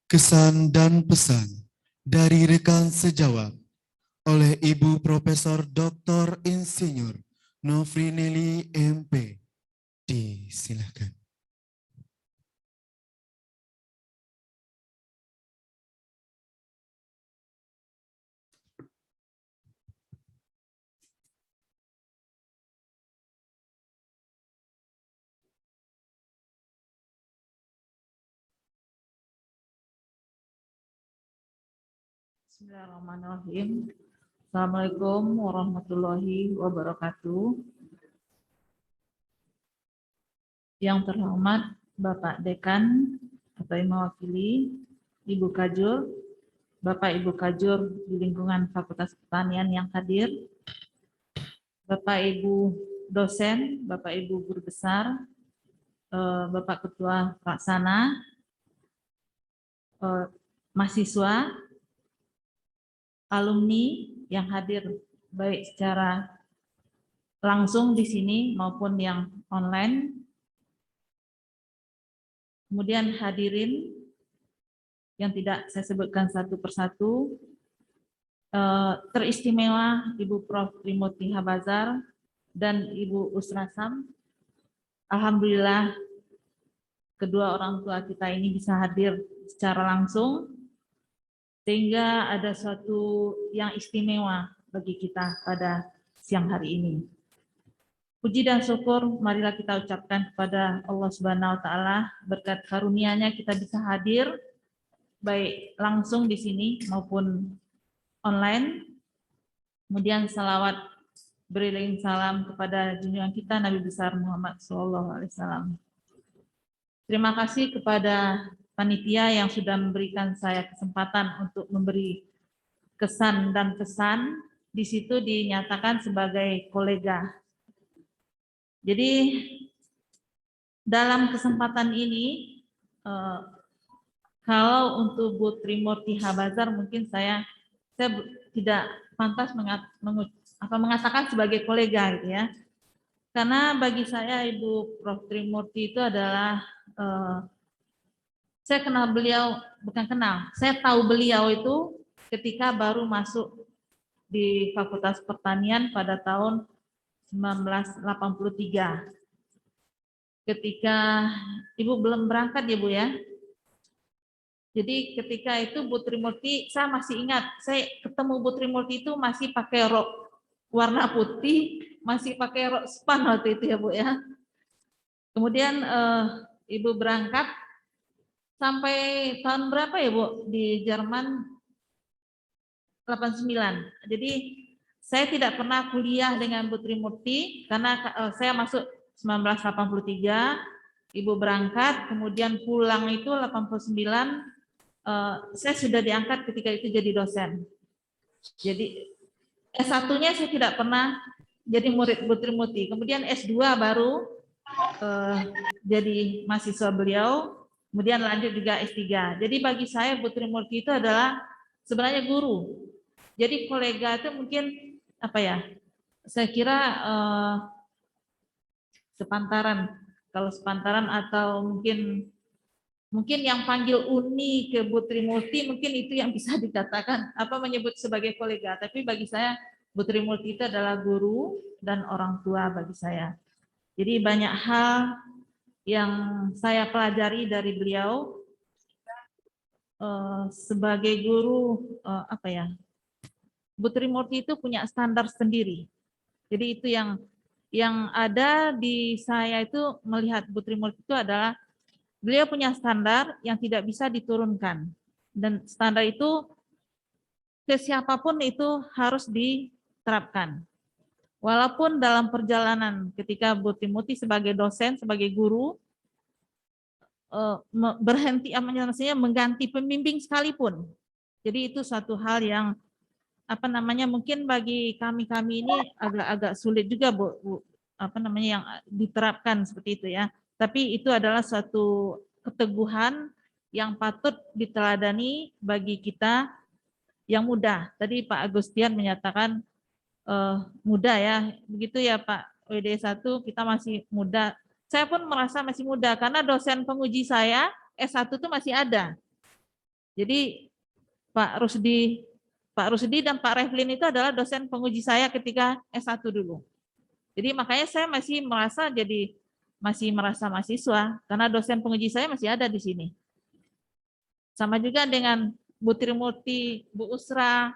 Kesan dan pesan dari rekan sejawat oleh Ibu Profesor Dr. Insinyur Nofrineli MP. Disilakan. Bismillahirrahmanirrahim. Assalamualaikum warahmatullahi wabarakatuh. Yang terhormat Bapak Dekan atau yang mewakili Ibu Kajur, Bapak Ibu Kajur di lingkungan Fakultas Pertanian yang hadir, Bapak Ibu dosen, Bapak Ibu guru besar, Bapak Ketua Pelaksana, mahasiswa, alumni yang hadir baik secara langsung di sini maupun yang online. Kemudian hadirin yang tidak saya sebutkan satu persatu, teristimewa Ibu Prof. Trimurti Habazar dan Ibu Usrasam. Alhamdulillah kedua orang tua kita ini bisa hadir secara langsung, sehingga ada suatu yang istimewa bagi kita pada siang hari ini. Puji dan syukur marilah kita ucapkan kepada Allah Subhanahu wa taala, berkat karunia-Nya kita bisa hadir baik langsung di sini maupun online. Kemudian salawat beriring salam kepada junjungan kita Nabi besar Muhammad SAW. Terima kasih kepada panitia yang sudah memberikan saya kesempatan untuk memberi kesan dan pesan. Di situ dinyatakan sebagai kolega. Jadi dalam kesempatan ini, kalau untuk Bu Trimurti Habazar mungkin saya tidak pantas mengatakan sebagai kolega gitu ya. Karena bagi saya Ibu Prof. Trimurti itu adalah saya kenal beliau, bukan kenal, saya tahu beliau itu ketika baru masuk di Fakultas Pertanian pada tahun 1983. Ketika Ibu belum berangkat ya Bu ya. Jadi ketika itu Bu Trimurti, saya masih ingat, saya ketemu Bu Trimurti itu masih pakai rok warna putih, masih pakai rok span waktu itu ya Bu ya. Kemudian Ibu berangkat sampai tahun berapa ya Bu di Jerman? 89. Jadi saya tidak pernah kuliah dengan Bu Trimurti karena saya masuk 1983, Ibu berangkat, kemudian pulang itu 89, saya sudah diangkat ketika itu jadi dosen. Jadi S1-nya saya tidak pernah jadi murid Bu Trimurti. Kemudian S2 baru jadi mahasiswa beliau, kemudian lanjut juga S3. Jadi bagi saya Bu Trimurti itu adalah sebenarnya guru. Jadi kolega itu mungkin apa ya? Saya kira sepantaran. Kalau sepantaran atau mungkin yang panggil Uni ke Bu Trimurti mungkin itu yang bisa dikatakan apa menyebut sebagai kolega. Tapi bagi saya Bu Trimurti itu adalah guru dan orang tua bagi saya. Jadi banyak hal yang saya pelajari dari beliau sebagai guru apa ya? Bu Trimurti itu punya standar sendiri. Jadi itu yang ada di saya itu melihat Bu Trimurti itu adalah beliau punya standar yang tidak bisa diturunkan. Dan standar itu ke siapapun itu harus diterapkan. Walaupun dalam perjalanan ketika Bu Trimurti sebagai dosen, sebagai guru, berhenti maksudnya mengganti pembimbing sekalipun. Jadi itu satu hal yang apa namanya mungkin bagi kami ini agak sulit juga Bu, apa namanya yang diterapkan seperti itu ya. Tapi itu adalah suatu keteguhan yang patut diteladani bagi kita yang muda. Tadi Pak Agustian menyatakan muda ya, begitu ya Pak WD1, kita masih muda. Saya pun merasa masih muda karena dosen penguji saya S1 itu masih ada. Jadi Pak Rusdi dan Pak Reflin itu adalah dosen penguji saya ketika S1 dulu. Jadi makanya saya masih merasa mahasiswa karena dosen penguji saya masih ada di sini. Sama juga dengan Bu Trimurti, Bu Usra,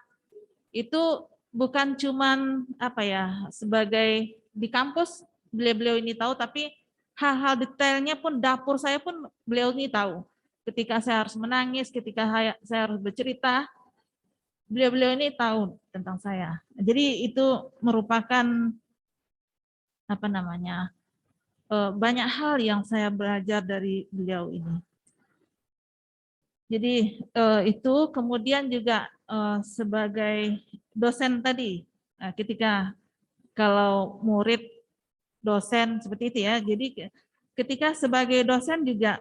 itu bukan cuman apa ya sebagai di kampus beliau ini tahu, tapi hal-hal detailnya pun dapur saya pun beliau ini tahu. Ketika saya harus menangis, ketika saya harus bercerita, beliau-beliau ini tahu tentang saya. Jadi itu merupakan apa namanya, banyak hal yang saya belajar dari beliau ini. Jadi itu kemudian juga sebagai dosen tadi, ketika kalau murid dosen seperti itu ya. Jadi ketika sebagai dosen juga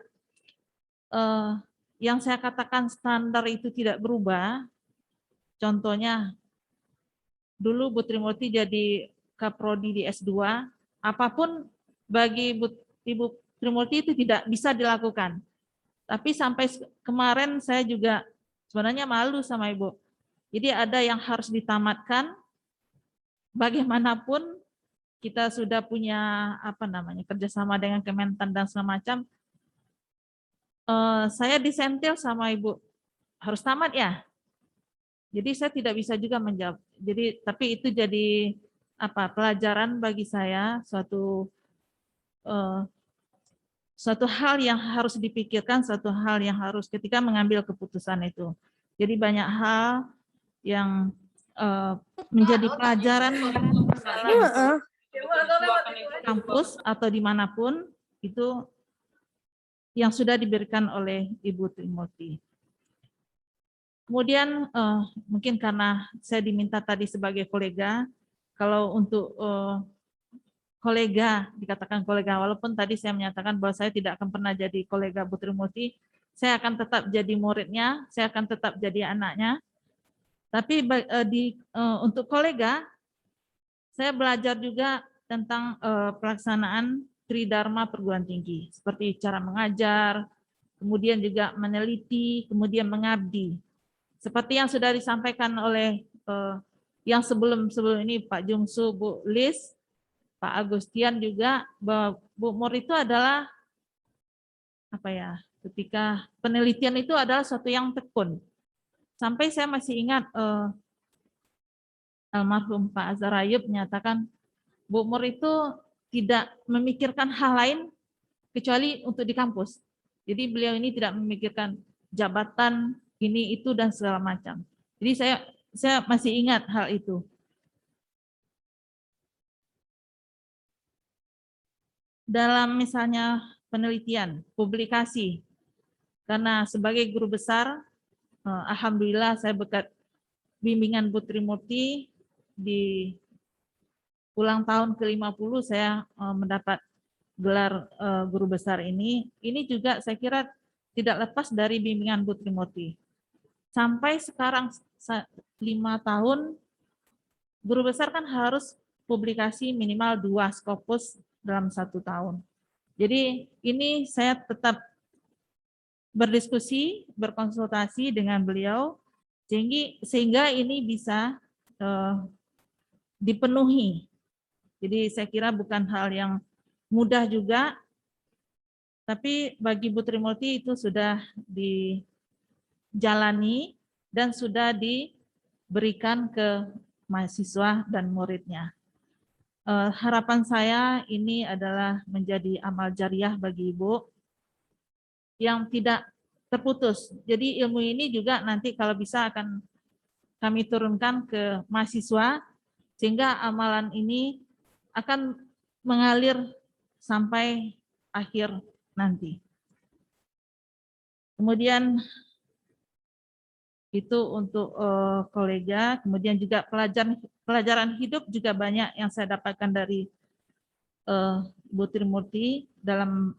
yang saya katakan standar itu tidak berubah. Contohnya dulu Bu Trimurti jadi kaprodi di S2, apapun bagi Ibu Trimurti itu tidak bisa dilakukan. Tapi sampai kemarin saya juga sebenarnya malu sama Ibu. Jadi ada yang harus ditamatkan, bagaimanapun kita sudah punya apa namanya kerjasama dengan Kementan dan segala macam. Saya disentil sama Ibu, harus tamat ya. Jadi saya tidak bisa juga menjawab. Jadi tapi itu jadi apa pelajaran bagi saya, suatu hal yang harus dipikirkan, suatu hal yang harus ketika mengambil keputusan itu. Jadi banyak hal yang menjadi pelajaran dalam kampus atau dimanapun itu yang sudah diberikan oleh Ibu Trimurti. Kemudian mungkin karena saya diminta tadi sebagai kolega, kalau untuk kolega, dikatakan kolega, walaupun tadi saya menyatakan bahwa saya tidak akan pernah jadi kolega Bu Trimurti, saya akan tetap jadi muridnya, saya akan tetap jadi anaknya. Tapi untuk kolega, saya belajar juga tentang pelaksanaan Tridharma perguruan tinggi, seperti cara mengajar, kemudian juga meneliti, kemudian mengabdi. Seperti yang sudah disampaikan oleh yang sebelum ini Pak Jungsu, Bu Lis, Pak Agustian juga, bahwa Bu Mur itu adalah apa ya? Ketika penelitian itu adalah suatu yang tekun. Sampai saya masih ingat almarhum Pak Azhar Ayub menyatakan Bu Mur itu tidak memikirkan hal lain kecuali untuk di kampus. Jadi beliau ini tidak memikirkan jabatan ini itu dan segala macam. Jadi saya masih ingat hal itu. Dalam misalnya penelitian, publikasi, karena sebagai guru besar, alhamdulillah saya berkat bimbingan Bu Trimurti di ulang tahun ke-50 saya mendapat gelar guru besar ini. Ini juga saya kira tidak lepas dari bimbingan Bu Trimurti. Sampai sekarang 5 tahun, guru besar kan harus publikasi minimal 2 Scopus dalam 1 tahun. Jadi ini saya tetap berdiskusi, berkonsultasi dengan beliau, sehingga ini bisa dipenuhi. Jadi saya kira bukan hal yang mudah juga, tapi bagi Bu Trimurti itu sudah dijalani dan sudah diberikan ke mahasiswa dan muridnya. Harapan saya ini adalah menjadi amal jariah bagi Ibu yang tidak terputus. Jadi ilmu ini juga nanti kalau bisa akan kami turunkan ke mahasiswa, sehingga amalan ini akan mengalir sampai akhir nanti. Kemudian itu untuk kolega, kemudian juga pelajaran hidup juga banyak yang saya dapatkan dari Bu Trimurti dalam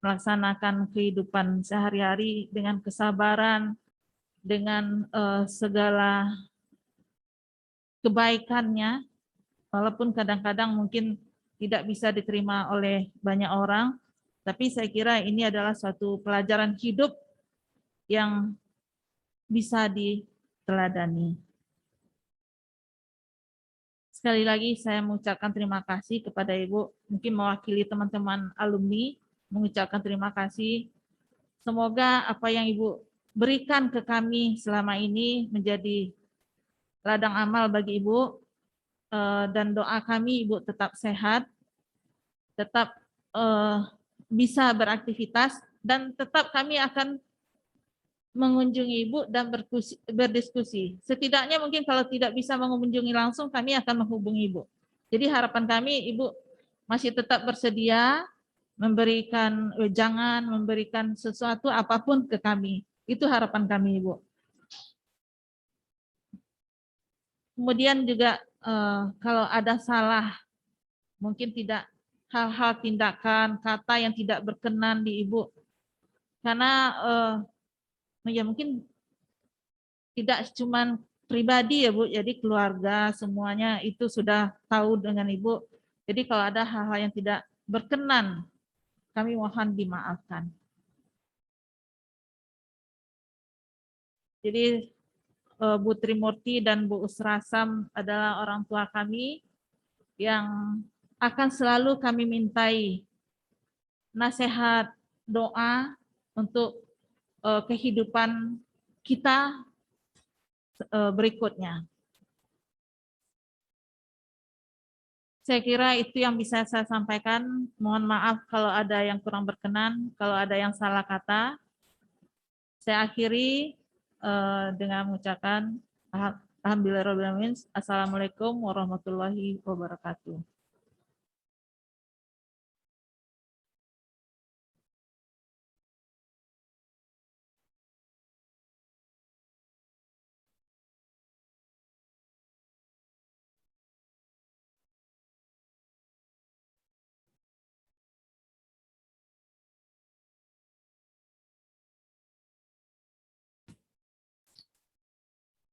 melaksanakan kehidupan sehari-hari dengan kesabaran, dengan segala kebaikannya, walaupun kadang-kadang mungkin tidak bisa diterima oleh banyak orang, tapi saya kira ini adalah suatu pelajaran hidup yang bisa diteladani. Sekali lagi saya mengucapkan terima kasih kepada Ibu, mungkin mewakili teman-teman alumni, mengucapkan terima kasih. Semoga apa yang Ibu berikan ke kami selama ini menjadi ladang amal bagi Ibu, dan doa kami Ibu tetap sehat, tetap bisa beraktivitas, dan tetap kami akan mengunjungi Ibu dan berdiskusi. Setidaknya mungkin kalau tidak bisa mengunjungi langsung, kami akan menghubungi Ibu. Jadi harapan kami Ibu masih tetap bersedia memberikan wejangan, memberikan sesuatu apapun ke kami. Itu harapan kami Ibu. Kemudian juga kalau ada salah, mungkin tidak hal-hal tindakan, kata yang tidak berkenan di Ibu. Karena ya mungkin tidak cuma pribadi ya Bu, jadi keluarga semuanya itu sudah tahu dengan Ibu. Jadi kalau ada hal-hal yang tidak berkenan, kami mohon dimaafkan. Jadi Bu Trimurti dan Bu Usrasam adalah orang tua kami yang akan selalu kami mintai nasihat, doa untuk kehidupan kita berikutnya. Saya kira itu yang bisa saya sampaikan. Mohon maaf kalau ada yang kurang berkenan, kalau ada yang salah kata. Saya akhiri dengan mengucapkan alhamdulillahirabbil alamin. Assalamualaikum warahmatullahi wabarakatuh.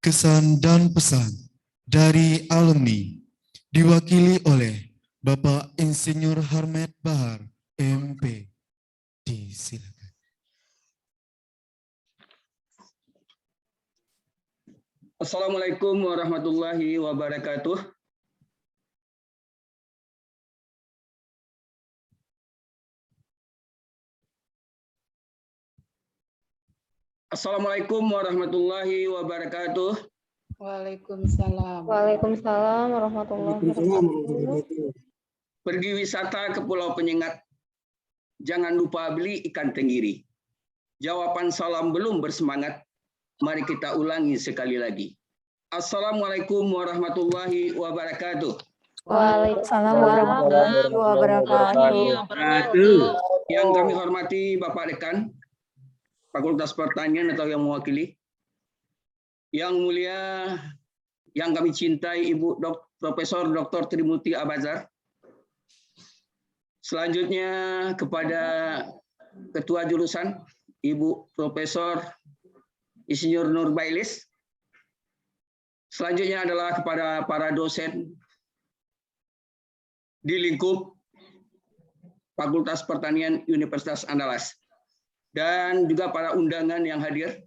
Kesan dan pesan dari alumni diwakili oleh Bapak Insinyur Harmet Bahar, MP. Disilakan. Assalamualaikum warahmatullahi wabarakatuh. Assalamualaikum warahmatullahi wabarakatuh. Waalaikumsalam. Waalaikumsalam warahmatullahi wabarakatuh. Pergi wisata ke Pulau Penyengat, jangan lupa beli ikan tenggiri. Jawaban salam belum bersemangat, mari kita ulangi sekali lagi. Assalamualaikum warahmatullahi wabarakatuh. Waalaikumsalam warahmatullahi wabarakatuh. Yang kami hormati Bapak Dekan Fakultas Pertanian atau yang mewakili, yang mulia, yang kami cintai Ibu Profesor Dr. Trimurti Habazar. Selanjutnya kepada Ketua Jurusan Ibu Profesor Insinyur Nurbailis. Selanjutnya adalah kepada para dosen di lingkup Fakultas Pertanian Universitas Andalas. Dan juga para undangan yang hadir,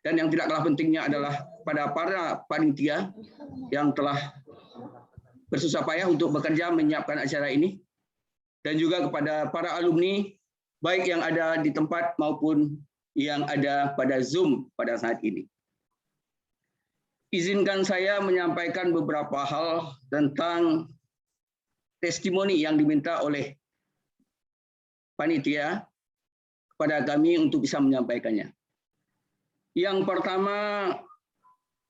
dan yang tidak kalah pentingnya adalah pada para panitia yang telah bersusah payah untuk bekerja menyiapkan acara ini, dan juga kepada para alumni, baik yang ada di tempat maupun yang ada pada Zoom pada saat ini. Izinkan saya menyampaikan beberapa hal tentang testimoni yang diminta oleh panitia pada kami untuk bisa menyampaikannya. Yang pertama,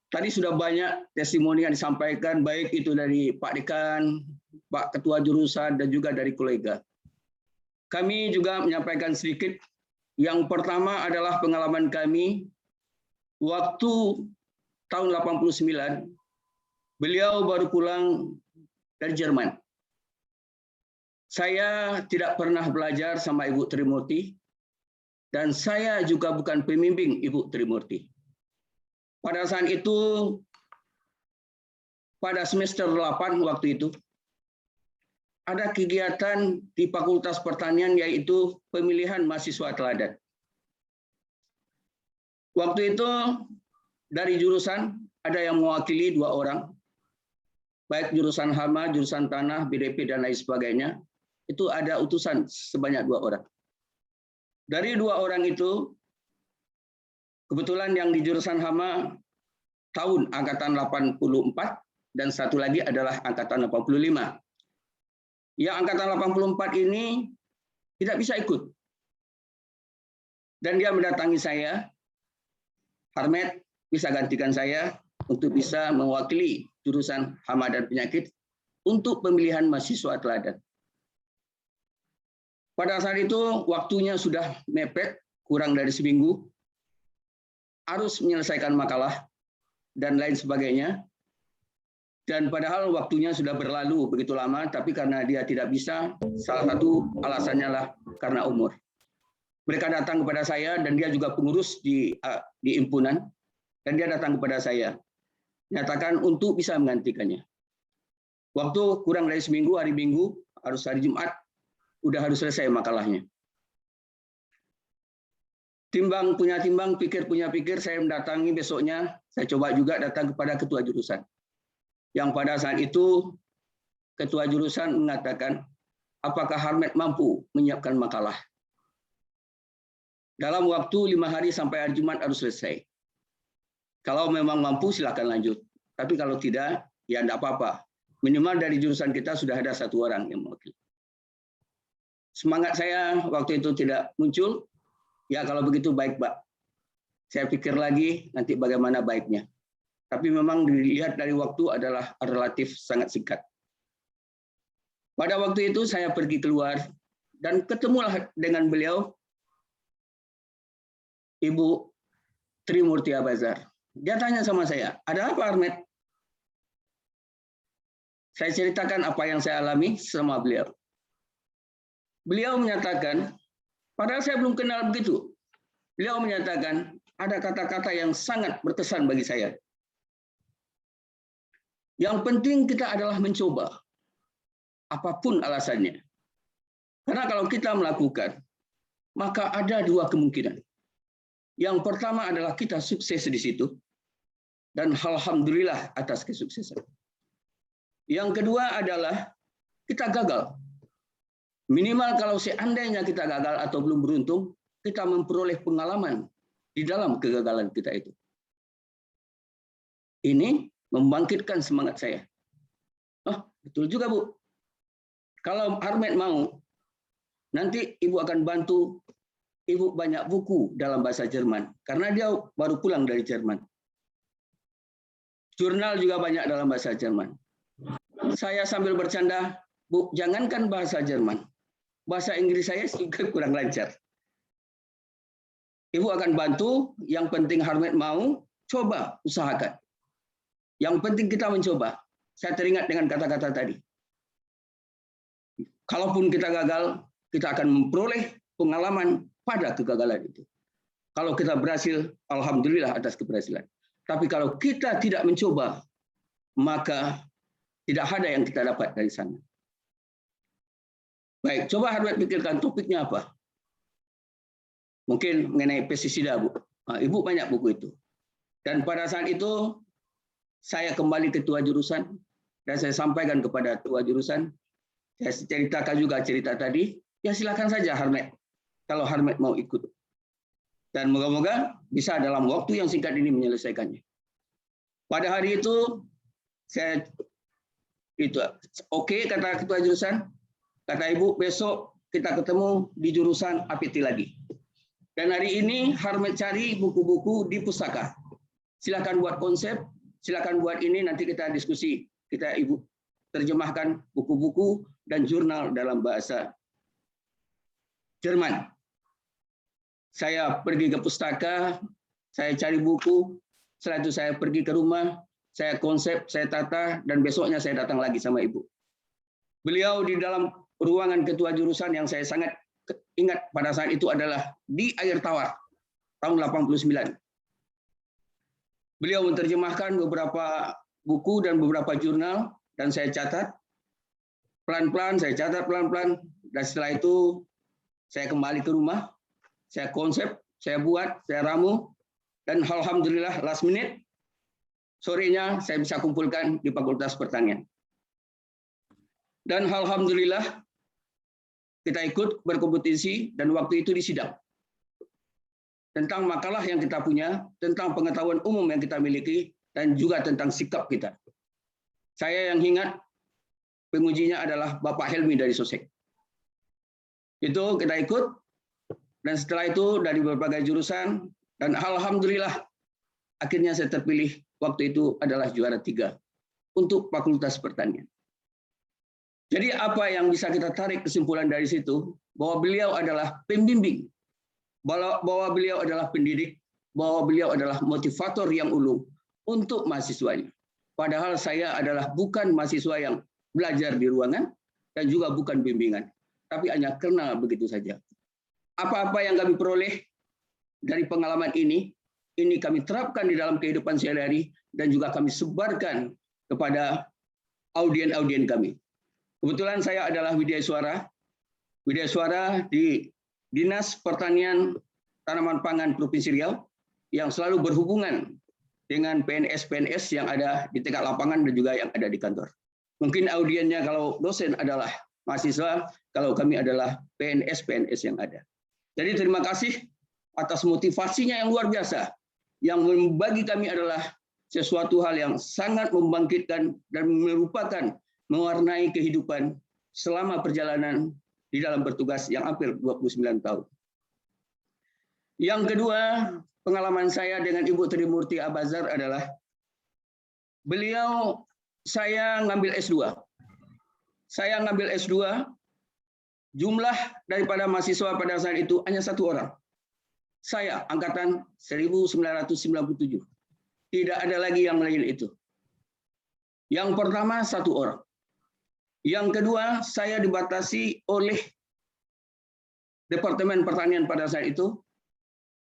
tadi sudah banyak testimoni yang disampaikan, baik itu dari Pak Dekan, Pak Ketua Jurusan, dan juga dari kolega. Kami juga menyampaikan sedikit. Yang pertama adalah pengalaman kami waktu tahun 89, beliau baru pulang dari Jerman. Saya tidak pernah belajar sama Ibu Trimurti, dan saya juga bukan pembimbing Ibu Trimurti. Pada saat itu, pada semester 8 waktu itu, ada kegiatan di Fakultas Pertanian yaitu pemilihan mahasiswa teladan. Waktu itu dari jurusan ada yang mewakili 2 orang, baik jurusan hama, jurusan tanah, BDP, dan lain sebagainya. Itu ada utusan sebanyak 2 orang. Dari 2 orang itu, kebetulan yang di jurusan hama tahun angkatan 84 dan satu lagi adalah angkatan 85. Yang angkatan 84 ini tidak bisa ikut. Dan dia mendatangi saya Harmet bisa gantikan saya untuk bisa mewakili jurusan Hama dan Penyakit untuk pemilihan mahasiswa teladan. Pada saat itu waktunya sudah mepet, kurang dari seminggu, harus menyelesaikan makalah dan lain sebagainya. Dan padahal waktunya sudah berlalu begitu lama, tapi karena dia tidak bisa, salah satu alasannya lah karena umur. Mereka datang kepada saya dan dia juga pengurus di himpunan, dan dia datang kepada saya, nyatakan untuk bisa menggantikannya. Waktu kurang dari seminggu, hari Minggu, harus hari Jumat, udah harus selesai makalahnya. Timbang punya timbang, pikir punya pikir, saya mendatangi besoknya, saya coba juga datang kepada ketua jurusan. Yang pada saat itu, ketua jurusan mengatakan, apakah Harmet mampu menyiapkan makalah? Dalam waktu 5 hari sampai hari Jumat harus selesai. Kalau memang mampu, silakan lanjut. Tapi kalau tidak, ya tidak apa-apa. Minimal dari jurusan kita sudah ada 1 orang yang mewakili. Semangat saya waktu itu tidak muncul. Ya kalau begitu baik, Pak. Saya pikir lagi nanti bagaimana baiknya. Tapi memang dilihat dari waktu adalah relatif sangat singkat. Pada waktu itu saya pergi keluar dan ketemulah dengan beliau, Ibu Trimurti Habazar. Dia tanya sama saya, ada apa Harmet? Saya ceritakan apa yang saya alami sama beliau. Beliau menyatakan, padahal saya belum kenal begitu. Beliau menyatakan, ada kata-kata yang sangat berkesan bagi saya. Yang penting kita adalah mencoba, apapun alasannya. Karena kalau kita melakukan, maka ada 2 kemungkinan. Yang pertama adalah kita sukses di situ, dan alhamdulillah atas kesuksesan. Yang kedua adalah kita gagal. Minimal kalau seandainya kita gagal atau belum beruntung, kita memperoleh pengalaman di dalam kegagalan kita itu. Ini membangkitkan semangat saya. Oh, betul juga, Bu. Kalau Harmet mau, nanti Ibu akan bantu Ibu banyak buku dalam bahasa Jerman. Karena dia baru pulang dari Jerman. Jurnal juga banyak dalam bahasa Jerman. Saya sambil bercanda, Bu, jangankan bahasa Jerman. Bahasa Inggris saya juga kurang lancar. Ibu akan bantu, yang penting Harmet mau, coba usahakan. Yang penting kita mencoba. Saya teringat dengan kata-kata tadi. Kalaupun kita gagal, kita akan memperoleh pengalaman pada kegagalan itu. Kalau kita berhasil, alhamdulillah atas keberhasilan. Tapi kalau kita tidak mencoba, maka tidak ada yang kita dapat dari sana. Baik, coba Harmet pikirkan topiknya apa. Mungkin mengenai pestisida, Bu. Nah, Ibu banyak buku itu. Dan pada saat itu, saya kembali ke ketua jurusan, dan saya sampaikan kepada ketua jurusan, saya ceritakan juga cerita tadi, ya silakan saja Harmet, kalau Harmet mau ikut. Dan moga-moga bisa dalam waktu yang singkat ini menyelesaikannya. Pada hari itu, saya oke, kata ketua jurusan, kata Ibu, besok kita ketemu di jurusan APT lagi. Dan hari ini Harmet cari buku-buku di pustaka. Silakan buat konsep, silakan buat ini, nanti kita diskusi. Kita Ibu terjemahkan buku-buku dan jurnal dalam bahasa Jerman. Saya pergi ke pustaka, saya cari buku, setelah itu saya pergi ke rumah, saya konsep, saya tata, dan besoknya saya datang lagi sama Ibu. Beliau di dalam ruangan ketua jurusan yang saya sangat ingat pada saat itu adalah di Air Tawar, tahun 89. Beliau menerjemahkan beberapa buku dan beberapa jurnal, dan saya catat pelan-pelan, saya catat pelan-pelan, dan setelah itu saya kembali ke rumah, saya konsep, saya buat, saya ramu, dan alhamdulillah last minute, sorenya saya bisa kumpulkan di Fakultas Pertanian. Dan alhamdulillah kita ikut berkompetisi, dan waktu itu di sidang. Tentang makalah yang kita punya, tentang pengetahuan umum yang kita miliki, dan juga tentang sikap kita. Saya yang ingat, pengujinya adalah Bapak Helmi dari Sosek. Itu kita ikut, dan setelah itu dari berbagai jurusan, dan alhamdulillah akhirnya saya terpilih waktu itu adalah juara 3 untuk Fakultas Pertanian. Jadi apa yang bisa kita tarik kesimpulan dari situ? Bahwa beliau adalah pembimbing, bahwa beliau adalah pendidik, bahwa beliau adalah motivator yang ulung untuk mahasiswanya. Padahal saya adalah bukan mahasiswa yang belajar di ruangan dan juga bukan bimbingan, tapi hanya kenal begitu saja. Apa-apa yang kami peroleh dari pengalaman ini kami terapkan di dalam kehidupan sehari-hari dan juga kami sebarkan kepada audien-audien kami. Kebetulan saya adalah widyaswara di Dinas Pertanian Tanaman Pangan Provinsi Riau yang selalu berhubungan dengan PNS-PNS yang ada di tingkat lapangan dan juga yang ada di kantor. Mungkin audiennya kalau dosen adalah mahasiswa, kalau kami adalah PNS-PNS yang ada. Jadi terima kasih atas motivasinya yang luar biasa, yang bagi kami adalah sesuatu hal yang sangat membangkitkan dan merupakan mewarnai kehidupan selama perjalanan di dalam bertugas yang hampir 29 tahun. Yang kedua, pengalaman saya dengan Ibu Trimurti Habazar adalah saya ngambil S2. Saya ngambil S2, jumlah daripada mahasiswa pada saat itu hanya 1 orang. Saya angkatan 1997. Tidak ada lagi yang lain itu. Yang pertama 1 orang. Yang kedua, saya dibatasi oleh Departemen Pertanian pada saat itu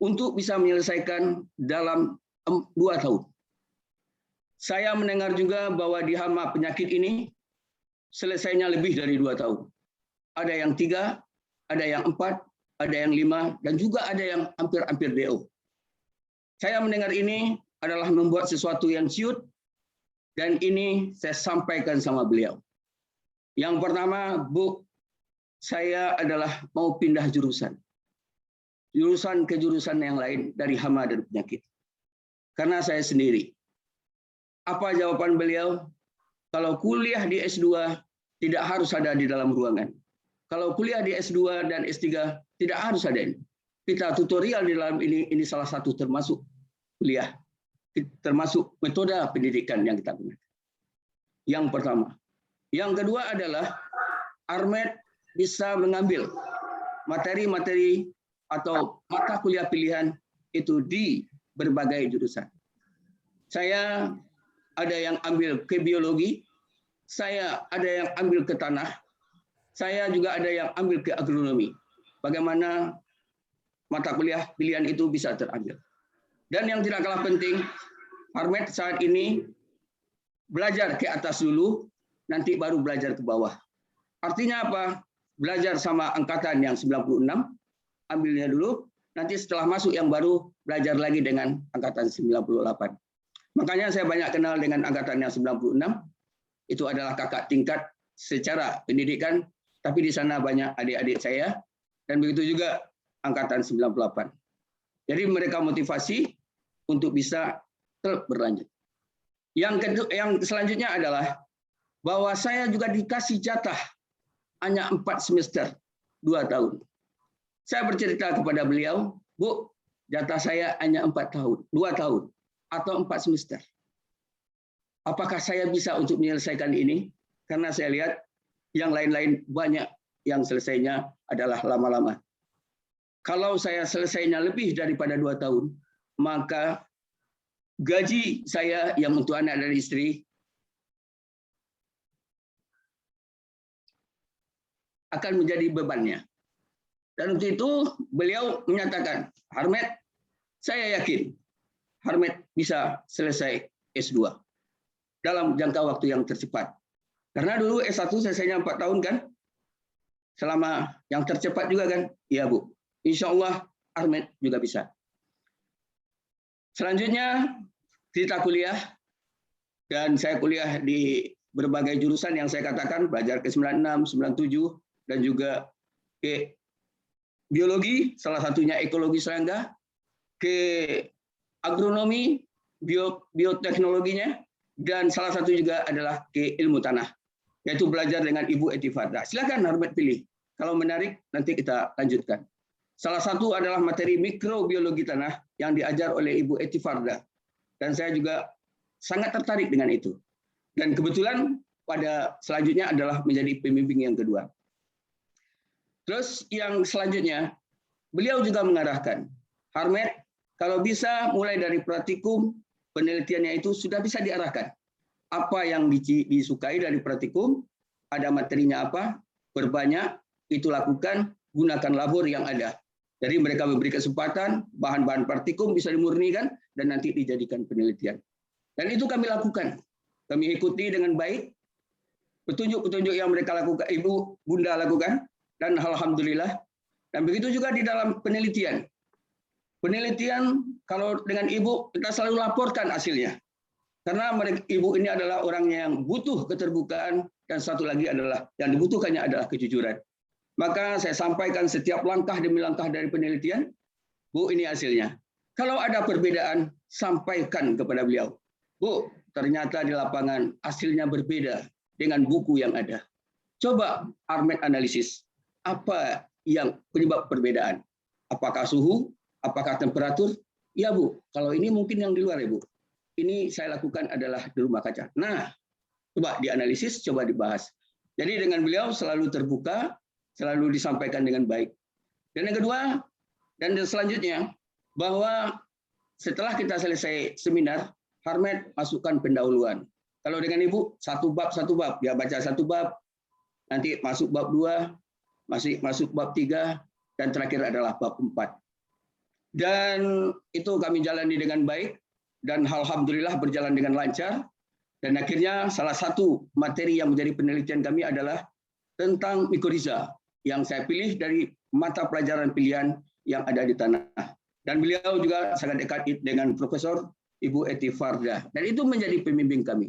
untuk bisa menyelesaikan dalam 2 tahun. Saya mendengar juga bahwa di hama penyakit ini selesainya lebih dari 2 tahun. Ada yang 3, ada yang 4, ada yang 5, dan juga ada yang hampir-hampir DO. Saya mendengar ini adalah membuat sesuatu yang ciut, dan ini saya sampaikan sama beliau. Yang pertama, Bu, saya adalah mau pindah jurusan. Jurusan ke jurusan yang lain dari hama dan penyakit. Karena saya sendiri. Apa jawaban beliau? Kalau kuliah di S2 tidak harus ada di dalam ruangan. Kalau kuliah di S2 dan S3 tidak harus ada ini. Kita tutorial di dalam ini salah satu termasuk kuliah. Termasuk metode pendidikan yang kita gunakan. Yang pertama. Yang kedua adalah Armet bisa mengambil materi-materi atau mata kuliah pilihan itu di berbagai jurusan. Saya ada yang ambil ke biologi, saya ada yang ambil ke tanah, saya juga ada yang ambil ke agronomi. Bagaimana mata kuliah pilihan itu bisa terambil. Dan yang tidak kalah penting, Armet saat ini belajar ke atas dulu, nanti baru belajar ke bawah. Artinya apa? Belajar sama angkatan yang 96, ambilnya dulu, nanti setelah masuk yang baru, belajar lagi dengan angkatan 98. Makanya saya banyak kenal dengan angkatan yang 96, itu adalah kakak tingkat secara pendidikan, tapi di sana banyak adik-adik saya, dan begitu juga angkatan 98. Jadi mereka motivasi untuk bisa terus berlanjut. Yang selanjutnya adalah bahwa saya juga dikasih jatah hanya 4 semester, 2 tahun. Saya bercerita kepada beliau, Bu, jatah saya hanya 4 tahun, 2 tahun, atau 4 semester. Apakah saya bisa untuk menyelesaikan ini? Karena saya lihat yang lain-lain banyak yang selesainya adalah lama-lama. Kalau saya selesainya lebih daripada 2 tahun, maka gaji saya yang untuk anak dan istri akan menjadi bebannya. Dan untuk itu beliau menyatakan, Armet, saya yakin Armet bisa selesai S2 dalam jangka waktu yang tercepat. Karena dulu S1 selesainya 4 tahun kan? Selama yang tercepat juga kan? Iya Bu. Insya Allah Armet juga bisa. Selanjutnya kita kuliah. Dan saya kuliah di berbagai jurusan yang saya katakan, belajar ke 96, 97, dan juga ke biologi, salah satunya ekologi serangga, ke agronomi, bioteknologinya, dan salah satu juga adalah ke ilmu tanah, yaitu belajar dengan Ibu Eti Farda. Silakan Armet pilih. Kalau menarik, nanti kita lanjutkan. Salah satu adalah materi mikrobiologi tanah yang diajar oleh Ibu Eti Farda. dan saya juga sangat tertarik dengan itu. Dan kebetulan pada selanjutnya adalah menjadi pembimbing yang kedua. Terus yang selanjutnya, beliau juga mengarahkan, Harmet, kalau bisa mulai dari praktikum, penelitiannya itu sudah bisa diarahkan. Apa yang disukai dari praktikum, ada materinya apa, berbanyak, itu lakukan, gunakan labor yang ada. Jadi mereka memberi kesempatan, bahan-bahan praktikum bisa dimurnikan, dan nanti dijadikan penelitian. Dan itu kami lakukan. Kami ikuti dengan baik, petunjuk-petunjuk yang mereka lakukan, Ibu Bunda lakukan, dan alhamdulillah. Dan begitu juga di dalam penelitian. Penelitian, kalau dengan Ibu, kita selalu laporkan hasilnya. Karena Ibu ini adalah orang yang butuh keterbukaan, dan satu lagi adalah, yang dibutuhkannya adalah kejujuran. Maka saya sampaikan setiap langkah demi langkah dari penelitian, Bu, ini hasilnya. Kalau ada perbedaan, sampaikan kepada beliau. Bu, ternyata di lapangan hasilnya berbeda dengan buku yang ada. Coba Harmet analisis, apa yang penyebab perbedaan? Apakah suhu? Apakah temperatur? Ya Bu, kalau ini mungkin yang di luar ya Bu. Ini saya lakukan adalah di rumah kaca. Nah, coba dianalisis, coba dibahas. Jadi dengan beliau selalu terbuka, selalu disampaikan dengan baik. Dan yang kedua, dan selanjutnya, bahwa setelah kita selesai seminar, Harmet masukkan pendahuluan. Kalau dengan Ibu, satu bab, dia baca satu bab, nanti masuk bab 2, masuk bab 3, dan terakhir adalah bab 4. Dan itu kami jalani dengan baik, dan alhamdulillah berjalan dengan lancar. Dan akhirnya salah satu materi yang menjadi penelitian kami adalah tentang mikoriza, yang saya pilih dari mata pelajaran pilihan yang ada di tanah. Dan beliau juga sangat dekat dengan Profesor Ibu Eti Farda. Dan itu menjadi pembimbing kami.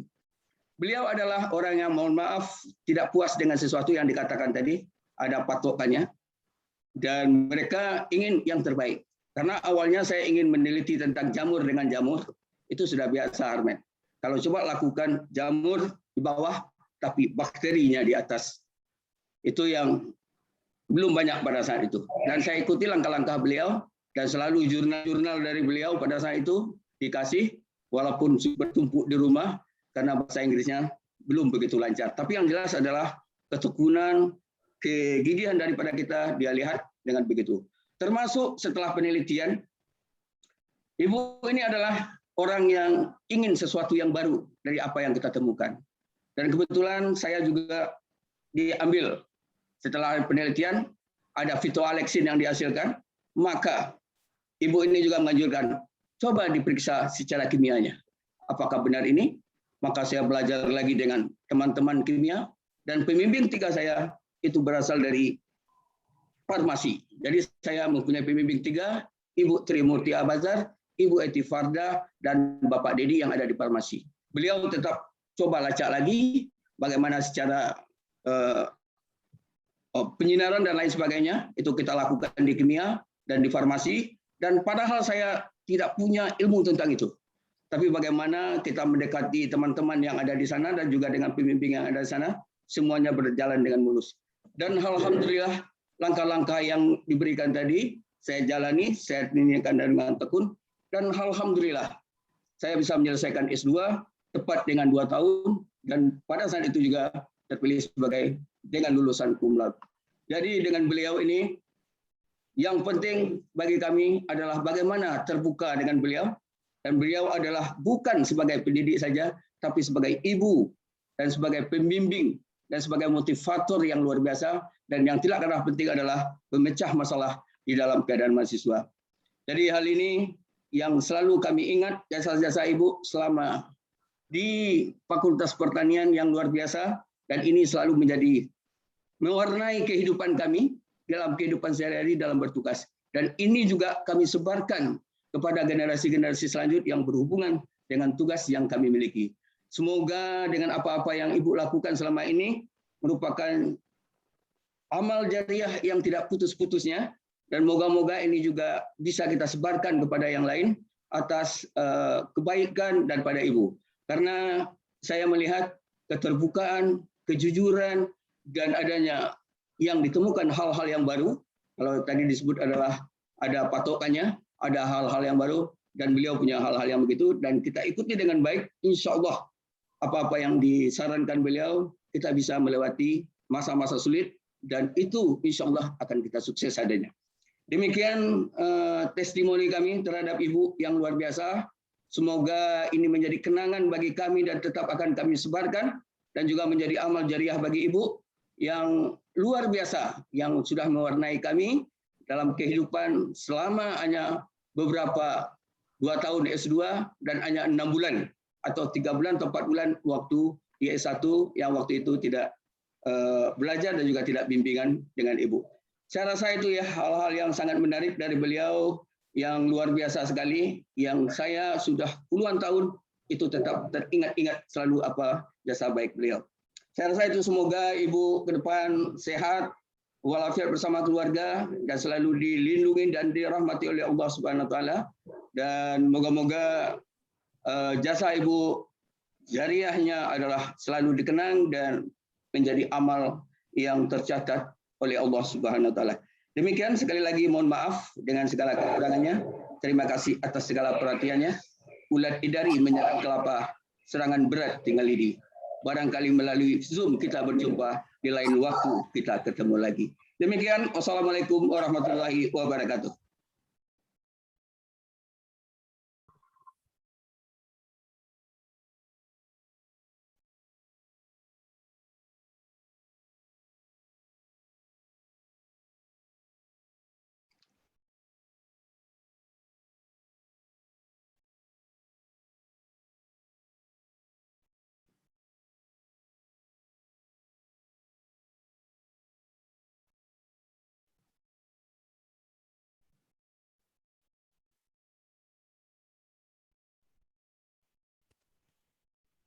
Beliau adalah orang yang mohon maaf tidak puas dengan sesuatu yang dikatakan tadi, ada patokannya. Dan mereka ingin yang terbaik. Karena awalnya saya ingin meneliti tentang jamur dengan jamur, itu sudah biasa Harmet. Kalau coba lakukan jamur di bawah, tapi bakterinya di atas. Itu yang belum banyak pada saat itu. Dan saya ikuti langkah-langkah beliau, dan selalu jurnal-jurnal dari beliau pada saat itu dikasih, walaupun bertumpuk di rumah, karena bahasa Inggrisnya belum begitu lancar. Tapi yang jelas adalah ketekunan, kegigihan daripada kita, dia lihat dengan begitu. Termasuk setelah penelitian, Ibu ini adalah orang yang ingin sesuatu yang baru dari apa yang kita temukan. Dan kebetulan saya juga diambil setelah penelitian, ada fitoaleksin yang dihasilkan, maka Ibu ini juga menganjurkan, coba diperiksa secara kimianya. Apakah benar ini? Maka saya belajar lagi dengan teman-teman kimia, dan pembimbing 3 saya itu berasal dari farmasi. Jadi saya mempunyai pembimbing 3, Ibu Trimurti Habazar, Ibu Eti Farda, dan Bapak Dedi yang ada di farmasi. Beliau tetap coba lacak lagi bagaimana secara penyinaran dan lain sebagainya, itu kita lakukan di kimia dan di farmasi, dan padahal saya tidak punya ilmu tentang itu. Tapi bagaimana kita mendekati teman-teman yang ada di sana dan juga dengan pembimbing yang ada di sana, semuanya berjalan dengan mulus. Dan alhamdulillah langkah-langkah yang diberikan tadi, saya jalani, saya ninikan dengan tekun, dan alhamdulillah saya bisa menyelesaikan S2 tepat dengan 2 tahun, dan pada saat itu juga terpilih sebagai dengan lulusan cum laude. Jadi dengan beliau ini, yang penting bagi kami adalah bagaimana terbuka dengan beliau, dan beliau adalah bukan sebagai pendidik saja, tapi sebagai ibu, dan sebagai pembimbing, dan sebagai motivator yang luar biasa, dan yang tidak kalah penting adalah memecah masalah di dalam keadaan mahasiswa. Jadi hal ini yang selalu kami ingat, jasa-jasa Ibu selama di Fakultas Pertanian yang luar biasa, dan ini selalu menjadi mewarnai kehidupan kami dalam kehidupan sehari-hari dalam bertugas. Dan ini juga kami sebarkan kepada generasi-generasi selanjutnya yang berhubungan dengan tugas yang kami miliki. Semoga dengan apa-apa yang Ibu lakukan selama ini merupakan amal jariah yang tidak putus-putusnya, dan moga-moga ini juga bisa kita sebarkan kepada yang lain atas kebaikan daripada Ibu. Karena saya melihat keterbukaan, kejujuran, dan adanya yang ditemukan hal-hal yang baru. Kalau tadi disebut adalah ada patokannya, ada hal-hal yang baru, dan beliau punya hal-hal yang begitu, dan kita ikuti dengan baik, insya Allah apa-apa yang disarankan beliau, kita bisa melewati masa-masa sulit, dan itu insya Allah akan kita sukses adanya. Demikian testimoni kami terhadap Ibu yang luar biasa. Semoga ini menjadi kenangan bagi kami dan tetap akan kami sebarkan, dan juga menjadi amal jariah bagi Ibu yang luar biasa, yang sudah mewarnai kami dalam kehidupan selama hanya beberapa 2 tahun S2 dan hanya 6 bulan atau 3 bulan atau 4 bulan waktu di S1 yang waktu itu tidak belajar dan juga tidak bimbingan dengan Ibu. Saya rasa itu ya hal-hal yang sangat menarik dari beliau yang luar biasa sekali, yang saya sudah puluhan tahun itu tetap teringat-ingat selalu apa jasa baik beliau. Saya rasa itu, semoga Ibu ke depan sehat, walafiat bersama keluarga, dan selalu dilindungi dan dirahmati oleh Allah Subhanahu wa taala, dan moga-moga jasa Ibu jariahnya adalah selalu dikenang dan menjadi amal yang tercatat oleh Allah Subhanahu wa taala. Demikian, sekali lagi mohon maaf dengan segala kekurangannya. Terima kasih atas segala perhatiannya. Ulat idari menyerang kelapa, serangan berat tinggal lidi. Barangkali melalui Zoom kita berjumpa, di lain waktu kita ketemu lagi. Demikian, wassalamualaikum warahmatullahi wabarakatuh.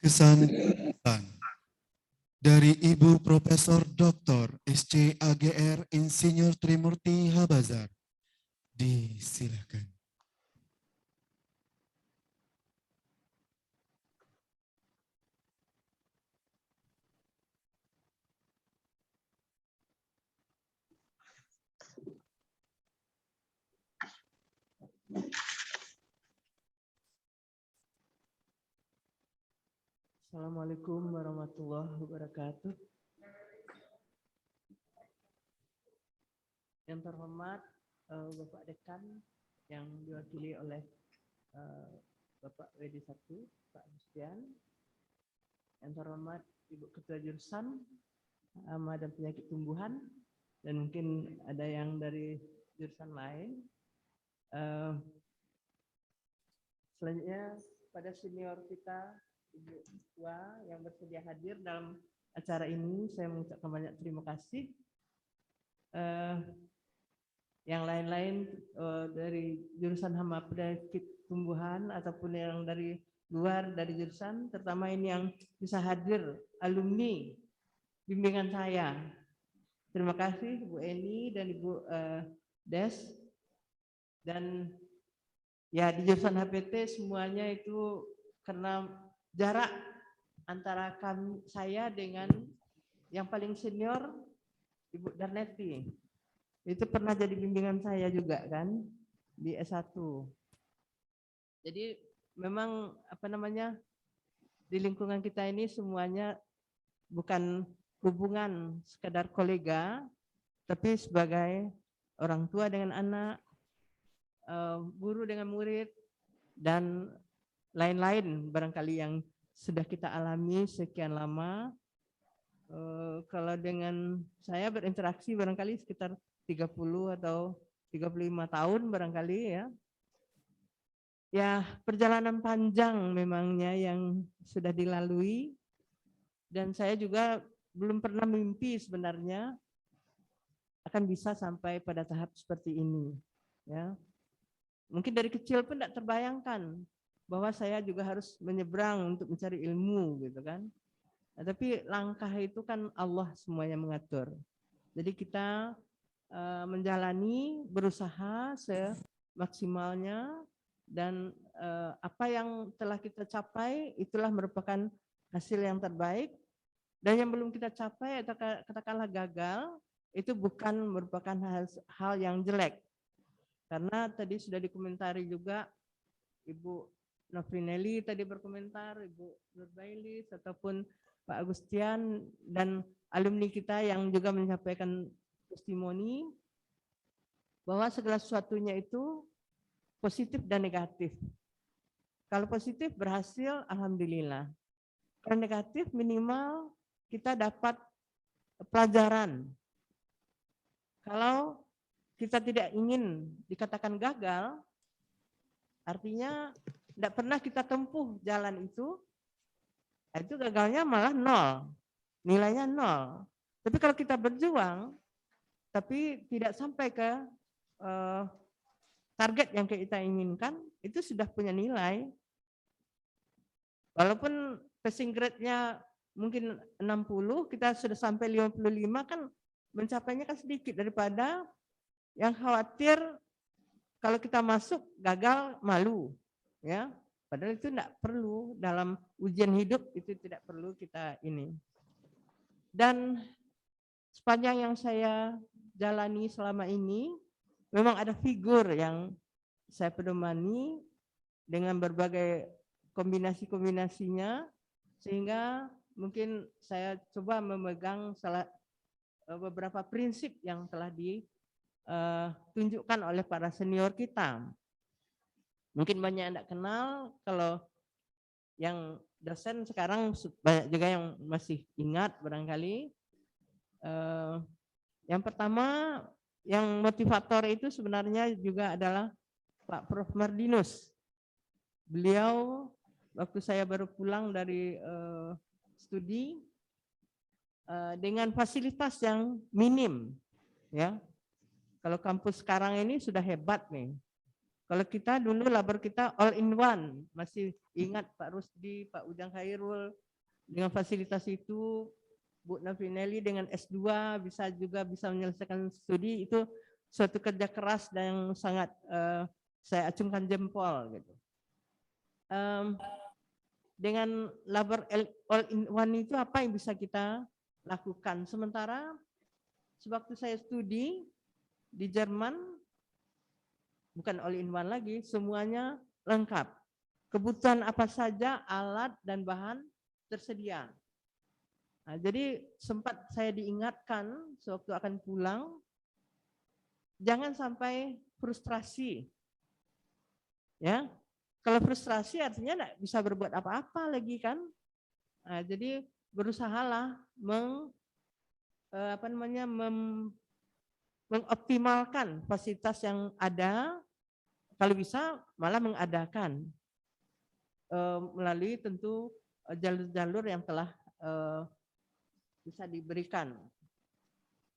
Kesan dari Ibu Profesor Dr. SC AGR Insinyur Trimurti Habazar. Disilakan. Assalamualaikum warahmatullahi wabarakatuh. Yang terhormat Bapak Dekan yang diwakili oleh Bapak WD1, Pak Gustian. Yang terhormat Ibu Ketua Jurusan Hama dan Penyakit Tumbuhan, dan mungkin ada yang dari jurusan lain. Selanjutnya pada senior kita, Ibu Ketua yang bersedia hadir dalam acara ini, saya mengucapkan banyak terima kasih. Yang lain-lain dari jurusan Hama Penyakit Tumbuhan ataupun yang dari luar dari jurusan, terutama ini yang bisa hadir alumni bimbingan saya. Terima kasih Bu Eni dan Ibu Des. Dan ya di jurusan HPT semuanya itu karena jarak antara saya dengan yang paling senior Ibu Darneti. Itu pernah jadi bimbingan saya juga kan di S1. Jadi memang apa namanya, di lingkungan kita ini semuanya bukan hubungan sekadar kolega, tapi sebagai orang tua dengan anak, guru dengan murid, dan lain-lain barangkali yang sudah kita alami sekian lama. Kalau dengan saya berinteraksi barangkali sekitar 30 atau 35 tahun barangkali ya. Ya, perjalanan panjang memangnya yang sudah dilalui, dan saya juga belum pernah mimpi sebenarnya akan bisa sampai pada tahap seperti ini. Ya, mungkin dari kecil pun tidak terbayangkan bahwa saya juga harus menyeberang untuk mencari ilmu gitu kan. Nah, tapi langkah itu kan Allah semuanya mengatur. Jadi kita menjalani, berusaha semaksimalnya, dan apa yang telah kita capai itulah merupakan hasil yang terbaik. Dan yang belum kita capai atau katakanlah gagal, itu bukan merupakan hal yang jelek. Karena tadi sudah dikomentari juga Ibu Nofrinelli tadi berkomentar, Ibu Nurbailis, ataupun Pak Agustian, dan alumni kita yang juga menyampaikan testimoni, bahwa segala sesuatunya itu positif dan negatif. Kalau positif berhasil, alhamdulillah. Kalau negatif minimal kita dapat pelajaran. Kalau kita tidak ingin dikatakan gagal, artinya tidak pernah kita tempuh jalan itu gagalnya malah 0, nilainya 0. Tapi kalau kita berjuang, tapi tidak sampai ke target yang kita inginkan, itu sudah punya nilai. Walaupun passing grade-nya mungkin 60, kita sudah sampai 55, kan mencapainya kan sedikit daripada yang khawatir kalau kita masuk gagal malu, ya. Padahal itu tidak perlu dalam ujian hidup, itu tidak perlu kita ini. Dan sepanjang yang saya jalani selama ini, memang ada figur yang saya pedomani dengan berbagai kombinasi-kombinasinya, sehingga mungkin saya coba memegang beberapa prinsip yang telah ditunjukkan oleh para senior kita. Mungkin banyak yang tidak kenal, kalau yang dosen sekarang banyak juga yang masih ingat barangkali. Yang pertama, yang motivator itu sebenarnya juga adalah Pak Prof. Mardinus. Beliau waktu saya baru pulang dari studi dengan fasilitas yang minim, ya. Kalau kampus sekarang ini sudah hebat nih. Kalau kita dulu labor kita all in one, masih ingat Pak Rusdi, Pak Ujang Khairul, dengan fasilitas itu, Bu Nofrinelli dengan S2 bisa menyelesaikan studi, itu suatu kerja keras dan yang sangat saya acungkan jempol gitu. Dengan labor all in one itu apa yang bisa kita lakukan? Sementara sewaktu saya studi di Jerman, bukan all in one lagi, semuanya lengkap. Kebutuhan apa saja, alat dan bahan tersedia. Nah, jadi sempat saya diingatkan sewaktu akan pulang, jangan sampai frustrasi. Ya, kalau frustrasi artinya tidak bisa berbuat apa-apa lagi kan. Nah, jadi berusahalah mengoptimalkan fasilitas yang ada, kalau bisa malah mengadakan melalui tentu jalur-jalur yang telah bisa diberikan.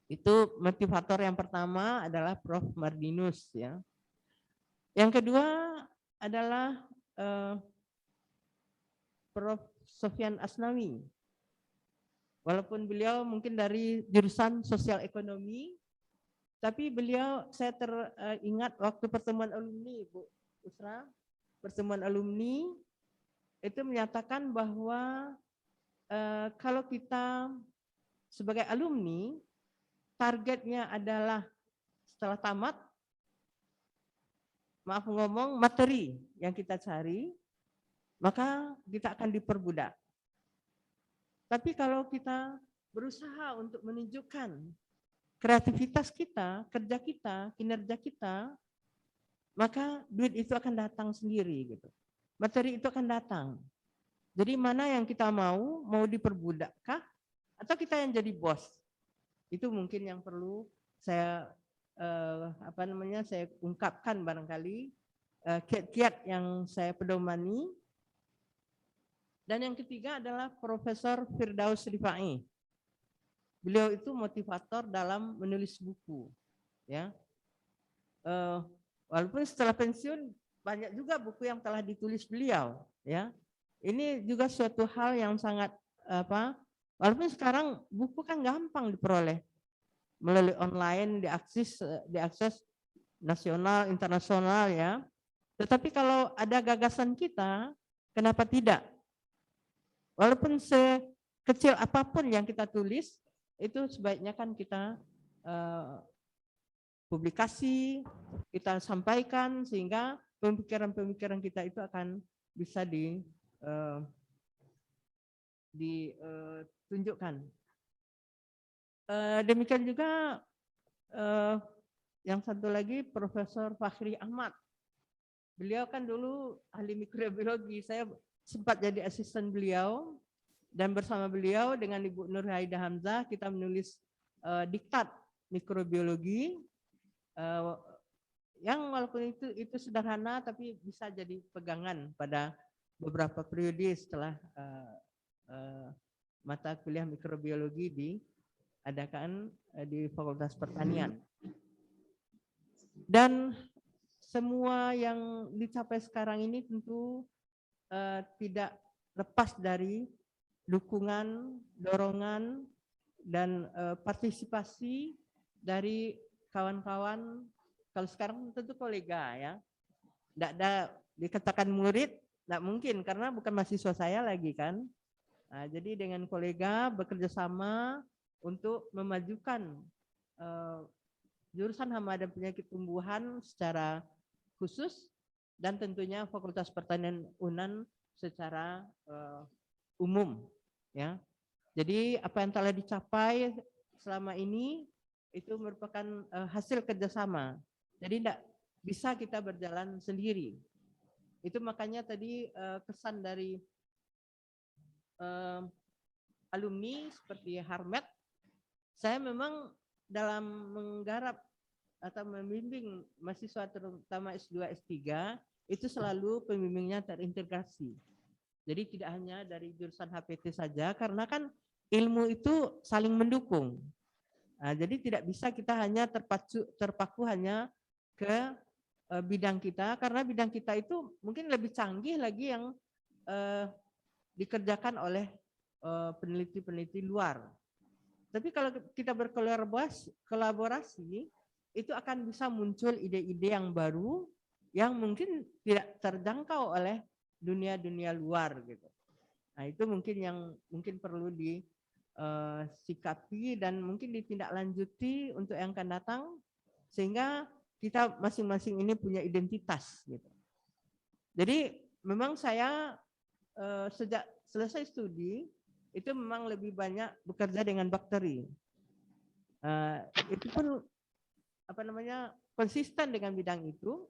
Itu motivator yang pertama adalah Prof. Mardinus, ya. Yang kedua adalah Prof. Sofyan Asnawi. Walaupun beliau mungkin dari jurusan sosial ekonomi, tapi beliau, saya teringat waktu pertemuan alumni, Bu Usra, pertemuan alumni itu menyatakan bahwa kalau kita sebagai alumni, targetnya adalah setelah tamat, maaf ngomong, materi yang kita cari, maka kita akan diperbudak. Tapi kalau kita berusaha untuk menunjukkan kreativitas kita, kerja kita, kinerja kita, maka duit itu akan datang sendiri gitu. Materi itu akan datang. Jadi mana yang kita mau diperbudakkah atau kita yang jadi bos? Itu mungkin yang perlu saya saya ungkapkan barangkali kiat-kiat yang saya pedomani. Dan yang ketiga adalah Profesor Firdaus Rifai. Beliau itu motivator dalam menulis buku, ya. Walaupun setelah pensiun banyak juga buku yang telah ditulis beliau, ya. Ini juga suatu hal yang sangat walaupun sekarang buku kan gampang diperoleh melalui online, diakses nasional, internasional, ya. Tetapi kalau ada gagasan kita, kenapa tidak? Walaupun sekecil apapun yang kita tulis, itu sebaiknya kan kita publikasi, kita sampaikan sehingga pemikiran-pemikiran kita itu akan bisa ditunjukkan. Demikian juga yang satu lagi Profesor Fakhri Ahmad. Beliau kan dulu ahli mikrobiologi, saya sempat jadi asisten beliau dan bersama beliau dengan Ibu Nur Haida Hamzah kita menulis diktat mikrobiologi yang walaupun itu sederhana tapi bisa jadi pegangan pada beberapa periode setelah mata kuliah mikrobiologi diadakan di Fakultas Pertanian. Dan semua yang dicapai sekarang ini tentu tidak lepas dari dukungan, dorongan, dan partisipasi dari kawan-kawan. Kalau sekarang tentu kolega ya, tidak ada dikatakan murid, tidak mungkin karena bukan mahasiswa saya lagi kan. Nah, jadi dengan kolega bekerja sama untuk memajukan jurusan hama dan penyakit tumbuhan secara khusus dan tentunya Fakultas Pertanian UNAN secara umum ya. Jadi apa yang telah dicapai selama ini itu merupakan hasil kerjasama. Jadi tidak bisa kita berjalan sendiri. Itu makanya tadi kesan dari alumni seperti Harmet, saya memang dalam menggarap atau membimbing mahasiswa terutama S2, S3 itu selalu pembimbingnya terintegrasi. Jadi tidak hanya dari jurusan HPT saja karena kan ilmu itu saling mendukung. Nah, jadi tidak bisa kita hanya terpaku hanya ke bidang kita karena bidang kita itu mungkin lebih canggih lagi yang dikerjakan oleh peneliti-peneliti luar. Tapi kalau kita berkolaborasi itu akan bisa muncul ide-ide yang baru yang mungkin tidak terjangkau oleh dunia-dunia luar gitu. Nah, itu mungkin yang perlu disikapi dan mungkin ditindaklanjuti untuk yang akan datang sehingga kita masing-masing ini punya identitas gitu. Jadi memang saya sejak selesai studi itu memang lebih banyak bekerja dengan bakteri. Itu pun konsisten dengan bidang itu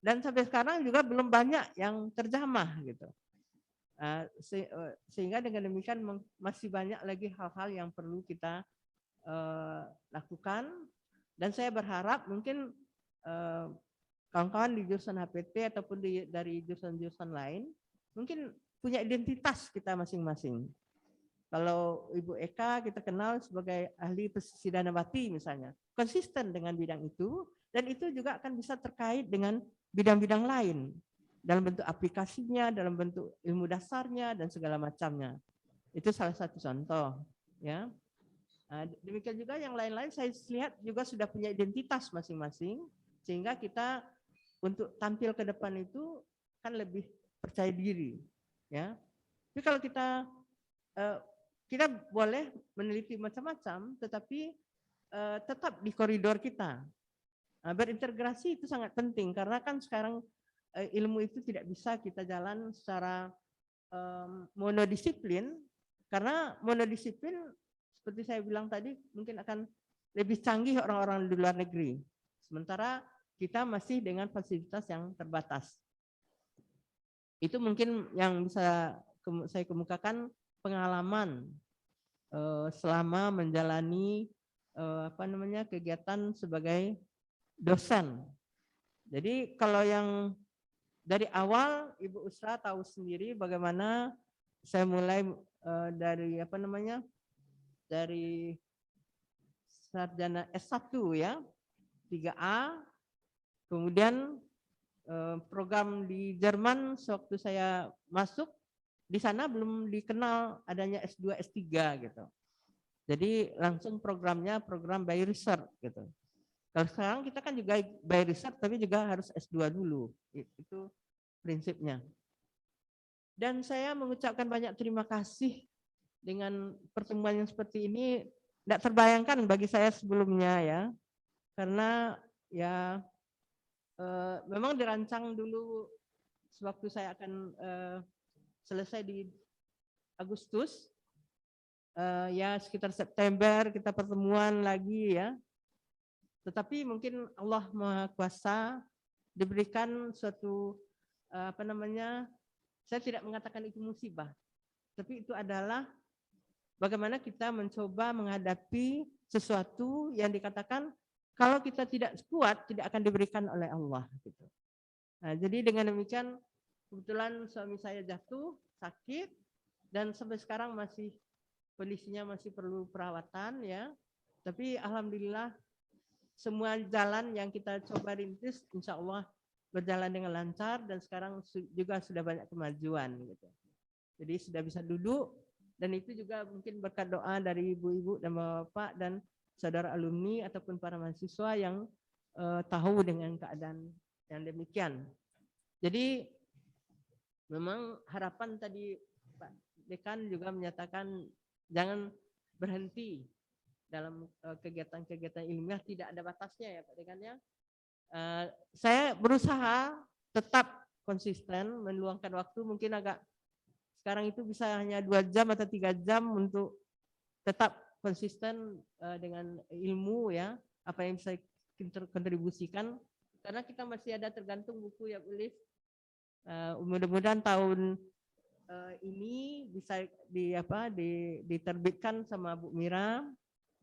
dan sampai sekarang juga belum banyak yang terjamah gitu. Sehingga dengan demikian masih banyak lagi hal-hal yang perlu kita lakukan dan saya berharap mungkin kawan-kawan di jurusan HPT ataupun dari jurusan-jurusan lain mungkin punya identitas kita masing-masing. Kalau Ibu Eka kita kenal sebagai ahli pestisida nabati misalnya, konsisten dengan bidang itu dan itu juga akan bisa terkait dengan bidang-bidang lain dalam bentuk aplikasinya, dalam bentuk ilmu dasarnya dan segala macamnya. Itu salah satu contoh, ya. Nah, demikian juga yang lain-lain saya lihat juga sudah punya identitas masing-masing sehingga kita untuk tampil ke depan itu kan lebih percaya diri, ya. Tapi kalau kita boleh meneliti macam-macam, tetapi tetap di koridor kita. Nah, berintegrasi itu sangat penting karena kan sekarang ilmu itu tidak bisa kita jalan secara monodisiplin karena monodisiplin seperti saya bilang tadi mungkin akan lebih canggih orang-orang di luar negeri. Sementara kita masih dengan fasilitas yang terbatas. Itu mungkin yang bisa saya kemukakan pengalaman selama menjalani kegiatan sebagai dosen. Jadi kalau yang dari awal Ibu Usra tahu sendiri bagaimana saya mulai dari dari sarjana S1 ya, 3A, kemudian program di Jerman sewaktu saya masuk di sana belum dikenal adanya S2, S3 gitu. Jadi langsung programnya program by research gitu. Kalau sekarang kita kan juga by research tapi juga harus S2 dulu. Itu prinsipnya. Dan saya mengucapkan banyak terima kasih dengan pertemuan yang seperti ini. Tidak terbayangkan bagi saya sebelumnya ya. karena ya memang dirancang dulu sewaktu saya akan selesai di Agustus, ya sekitar September kita pertemuan lagi ya. Tetapi mungkin Allah Maha Kuasa diberikan suatu saya tidak mengatakan itu musibah, tapi itu adalah bagaimana kita mencoba menghadapi sesuatu yang dikatakan kalau kita tidak kuat tidak akan diberikan oleh Allah gitu. Nah, jadi dengan demikian kebetulan suami saya jatuh sakit dan sampai sekarang masih kondisinya masih perlu perawatan ya. Tapi alhamdulillah semua jalan yang kita coba rintis insya Allah berjalan dengan lancar dan sekarang juga sudah banyak kemajuan gitu. Jadi sudah bisa duduk dan itu juga mungkin berkat doa dari ibu-ibu dan bapak dan saudara alumni ataupun para mahasiswa yang tahu dengan keadaan yang demikian. Jadi memang harapan tadi Pak Dekan juga menyatakan jangan berhenti dalam kegiatan-kegiatan ilmiah, tidak ada batasnya ya Pak Dekan ya. Saya berusaha tetap konsisten meluangkan waktu, mungkin agak sekarang itu bisa hanya 2 jam atau 3 jam untuk tetap konsisten dengan ilmu ya, apa yang bisa kita kontribusikan karena kita masih ada tergantung buku ya Bu Liv. Mudah-mudahan tahun ini bisa diterbitkan sama Bu Mira.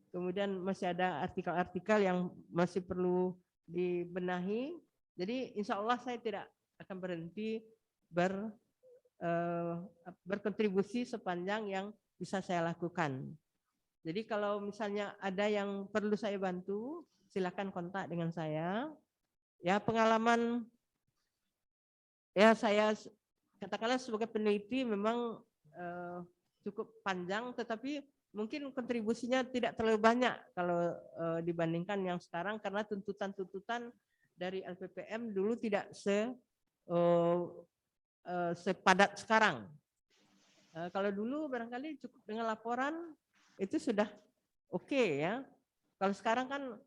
Kemudian masih ada artikel-artikel yang masih perlu dibenahi. Jadi insya Allah saya tidak akan berhenti berkontribusi sepanjang yang bisa saya lakukan. Jadi kalau misalnya ada yang perlu saya bantu, silakan kontak dengan saya. Ya pengalaman ya saya katakanlah sebagai peneliti memang cukup panjang, tetapi mungkin kontribusinya tidak terlalu banyak kalau dibandingkan yang sekarang karena tuntutan-tuntutan dari LPPM dulu tidak sepadat sekarang. Kalau dulu barangkali cukup dengan laporan itu sudah oke ya. Kalau sekarang kan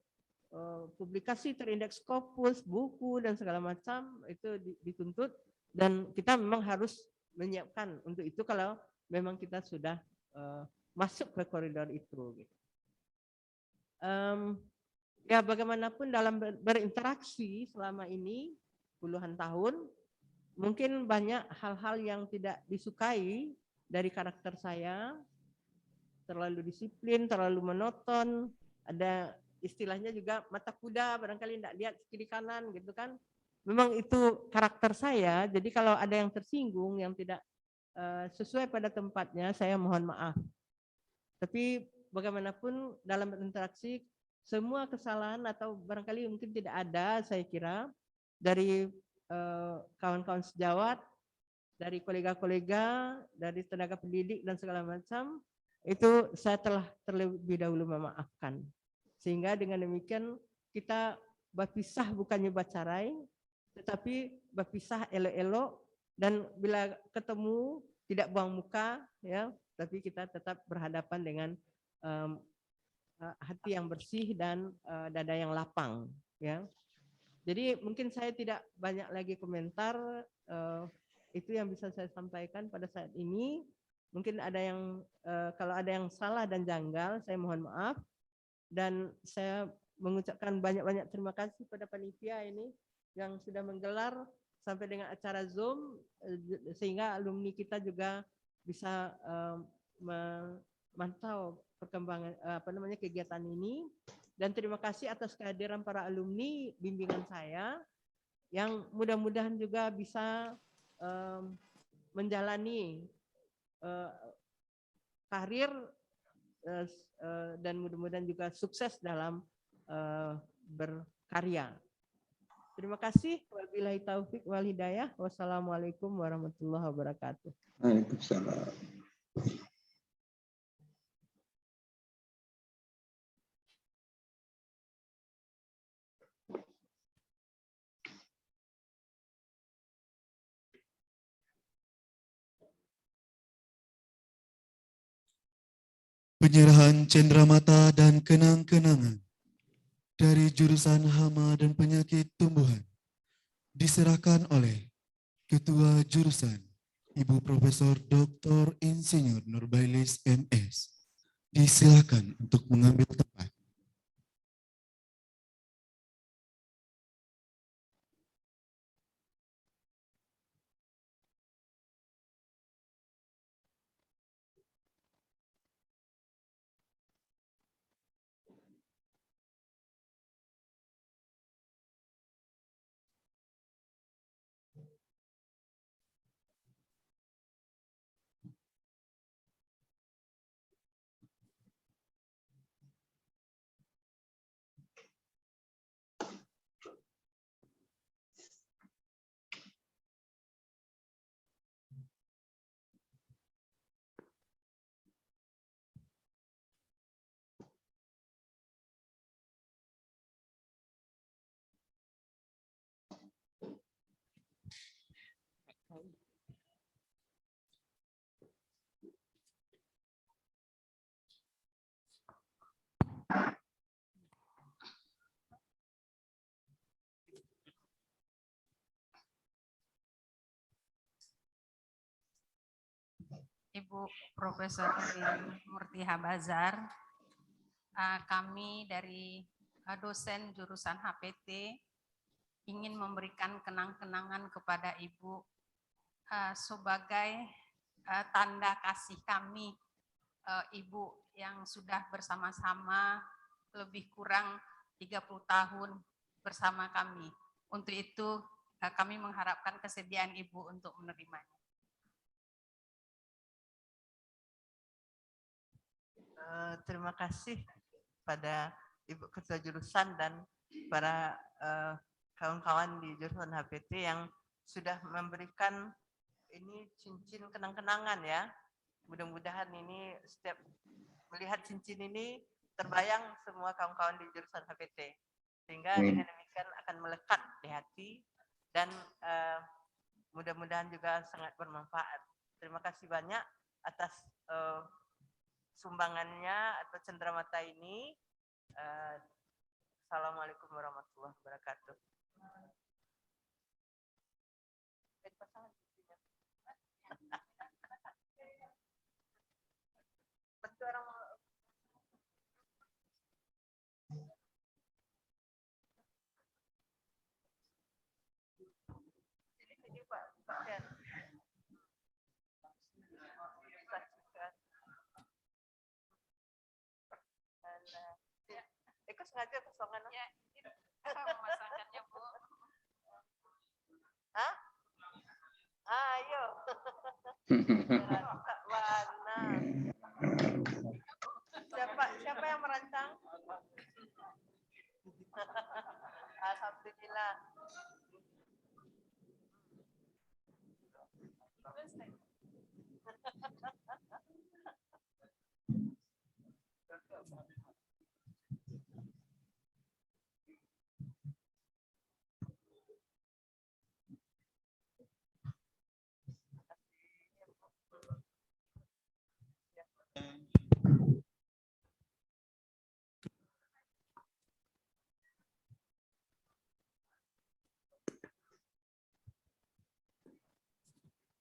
publikasi terindeks Scopus, buku dan segala macam itu dituntut dan kita memang harus menyiapkan untuk itu kalau memang kita sudah masuk ke koridor itu. Ya bagaimanapun dalam berinteraksi selama ini puluhan tahun, mungkin banyak hal-hal yang tidak disukai dari karakter saya, terlalu disiplin, terlalu monoton, ada istilahnya juga mata kuda, barangkali tidak lihat kiri kanan gitu kan. Memang itu karakter saya, jadi kalau ada yang tersinggung, yang tidak sesuai pada tempatnya, saya mohon maaf. Tapi bagaimanapun dalam berinteraksi, semua kesalahan atau barangkali mungkin tidak ada, saya kira, dari kawan-kawan sejawat, dari kolega-kolega, dari tenaga pendidik dan segala macam, itu saya telah terlebih dahulu memaafkan. Sehingga dengan demikian kita berpisah bukannya bacarai, tetapi berpisah elok-elok dan bila ketemu tidak buang muka ya, tapi kita tetap berhadapan dengan hati yang bersih dan dada yang lapang ya. Jadi mungkin saya tidak banyak lagi komentar, itu yang bisa saya sampaikan pada saat ini. Mungkin ada yang kalau ada yang salah dan janggal, saya mohon maaf. Dan saya mengucapkan banyak-banyak terima kasih pada panitia ini yang sudah menggelar sampai dengan acara Zoom sehingga alumni kita juga bisa memantau perkembangan kegiatan ini. Dan terima kasih atas kehadiran para alumni bimbingan saya yang mudah-mudahan juga bisa menjalani karir dan mudah-mudahan juga sukses dalam berkarya. Terima kasih. Wabillahi taufik wal hidayah. Wassalamualaikum warahmatullahi wabarakatuh. Waalaikumsalam. Penyerahan cenderamata dan kenang-kenangan dari jurusan Hama dan Penyakit Tumbuhan diserahkan oleh Ketua Jurusan Ibu Profesor Dr. Insinyur Nurbailis MS. Disilakan untuk mengambil tempat. Ibu Profesor Murti Habazar, kami dari dosen jurusan HPT ingin memberikan kenang-kenangan kepada Ibu sebagai tanda kasih kami, Ibu yang sudah bersama-sama lebih kurang 30 tahun bersama kami. Untuk itu kami mengharapkan kesediaan Ibu untuk menerimanya. Terima kasih pada Ibu Ketua Jurusan dan para kawan-kawan di jurusan HPT yang sudah memberikan ini cincin kenang-kenangan ya. Mudah-mudahan ini setiap melihat cincin ini terbayang semua kawan-kawan di jurusan HPT. Sehingga dengan demikian akan melekat di hati dan mudah-mudahan juga sangat bermanfaat. Terima kasih banyak atas sumbangannya atau cenderamata ini. Assalamualaikum warahmatullahi wabarakatuh. Ini Pak Ken. Ikut sengaja kosongan. Ya, memasangkannya Bu. Hah? Ayo. Warna. Siapa yang merancang? Alhamdulillah.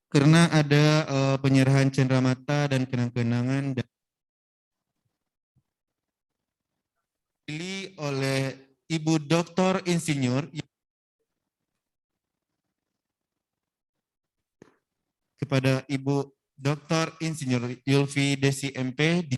Karena ada penyerahan cenderamata dan kenang-kenangan dipilih oleh Ibu Dr. Insinyur kepada Ibu Dr. Insinyur Yulfi Desi MP.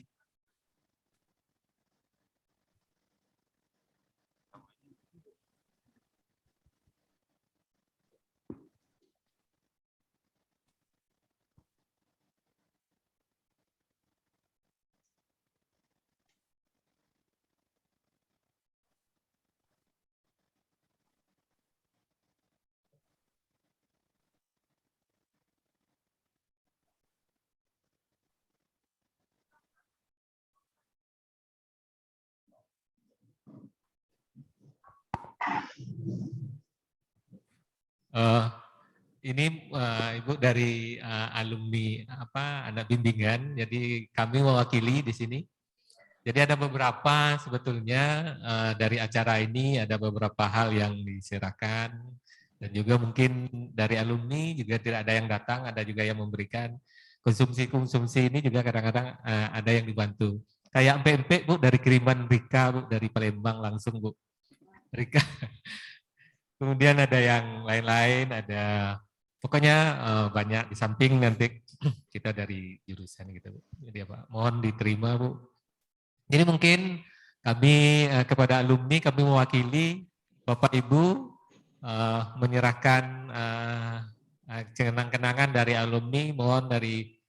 Ini Ibu dari alumni anak bimbingan, jadi kami mewakili di sini. Jadi ada beberapa sebetulnya dari acara ini ada beberapa hal yang diserahkan dan juga mungkin dari alumni juga tidak ada yang datang, ada juga yang memberikan konsumsi ini juga kadang-kadang ada yang dibantu. Kayak empek-empek Bu dari kiriman Rika Bu dari Palembang langsung Bu. Rika. Kemudian ada yang lain-lain, ada pokoknya banyak di samping nanti kita dari jurusan gitu Bu. Jadi apa? Mohon diterima Bu. Jadi mungkin kami kepada alumni kami mewakili Bapak Ibu menyerahkan kenang-kenangan dari alumni, mohon dari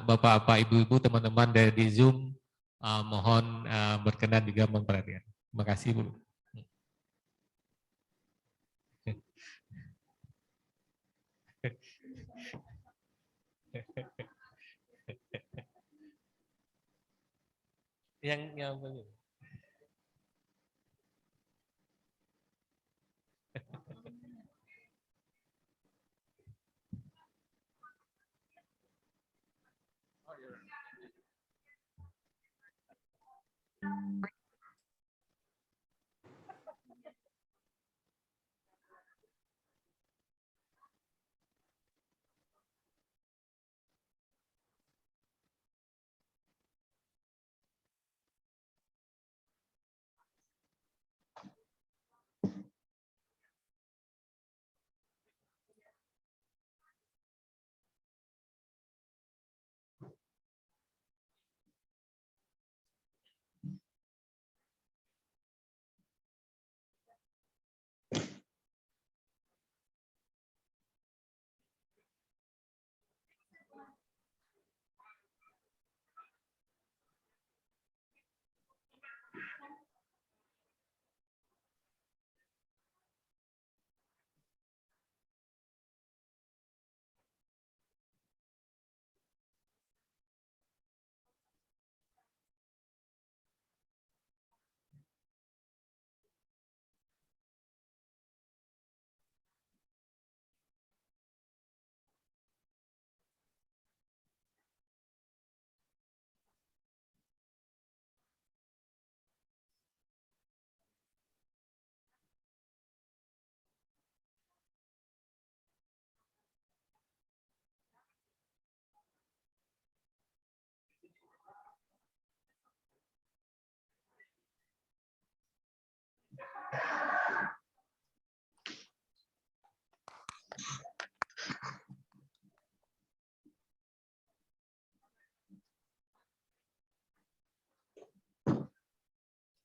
Bapak-bapak, Ibu-ibu, teman-teman dari Zoom mohon berkenan juga memperhatikan. Terima kasih Bu. yang begini.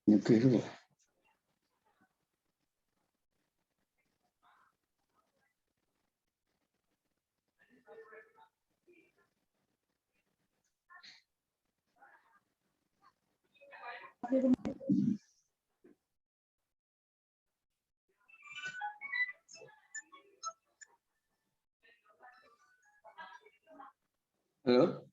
Oke dulu. Halo.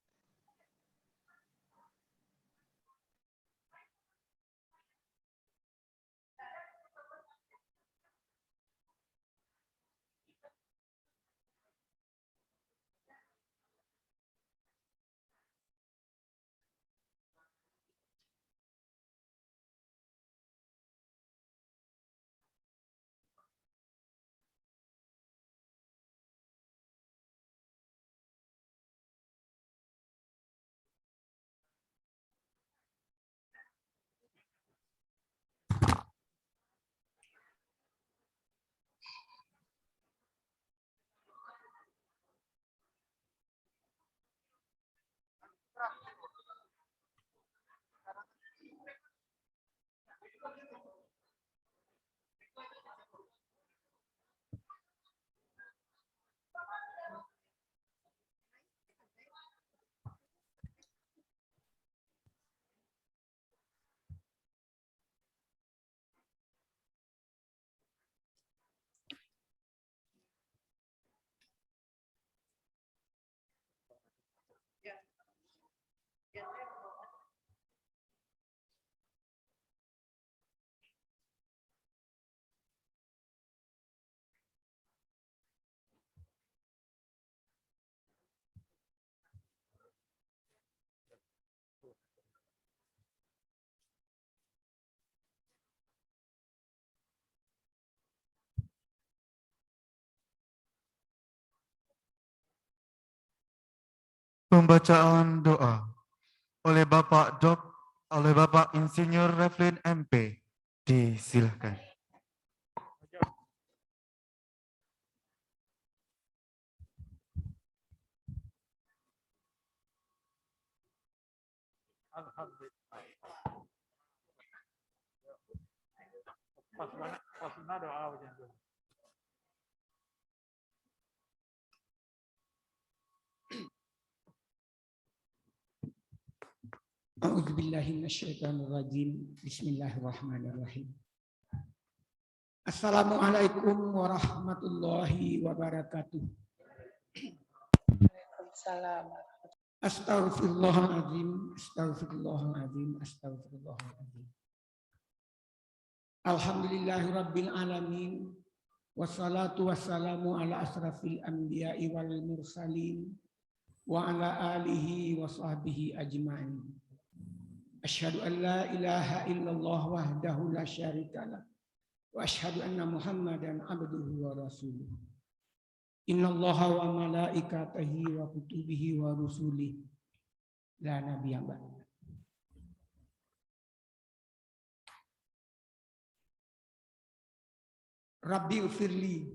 Pembacaan doa oleh Bapak Insinyur Reflin MP. Disilahkan. A'udzubillahi minasyaitonirrajim. Bismillahirrahmanirrahim. Assalamualaikum warahmatullahi wabarakatuh. Waalaikumsalam. Astaghfirullahaladzim, astaghfirullahaladzim, astaghfirullahaladzim. Alhamdulillahi rabbil alamin. Wassalatu wassalamu ala asrafil anbiya'i wal mursalin wa ala alihi wa sahbihi ajma'in. Asyhadu an la ilaha illallah wahdahu la syarikalah wa asyhadu anna Muhammadan abduhu wa rasuluh. Innallaha wa malaikatahi wa kutubihi wa rusulih la nabiyya ba'da. Rabbi ufirli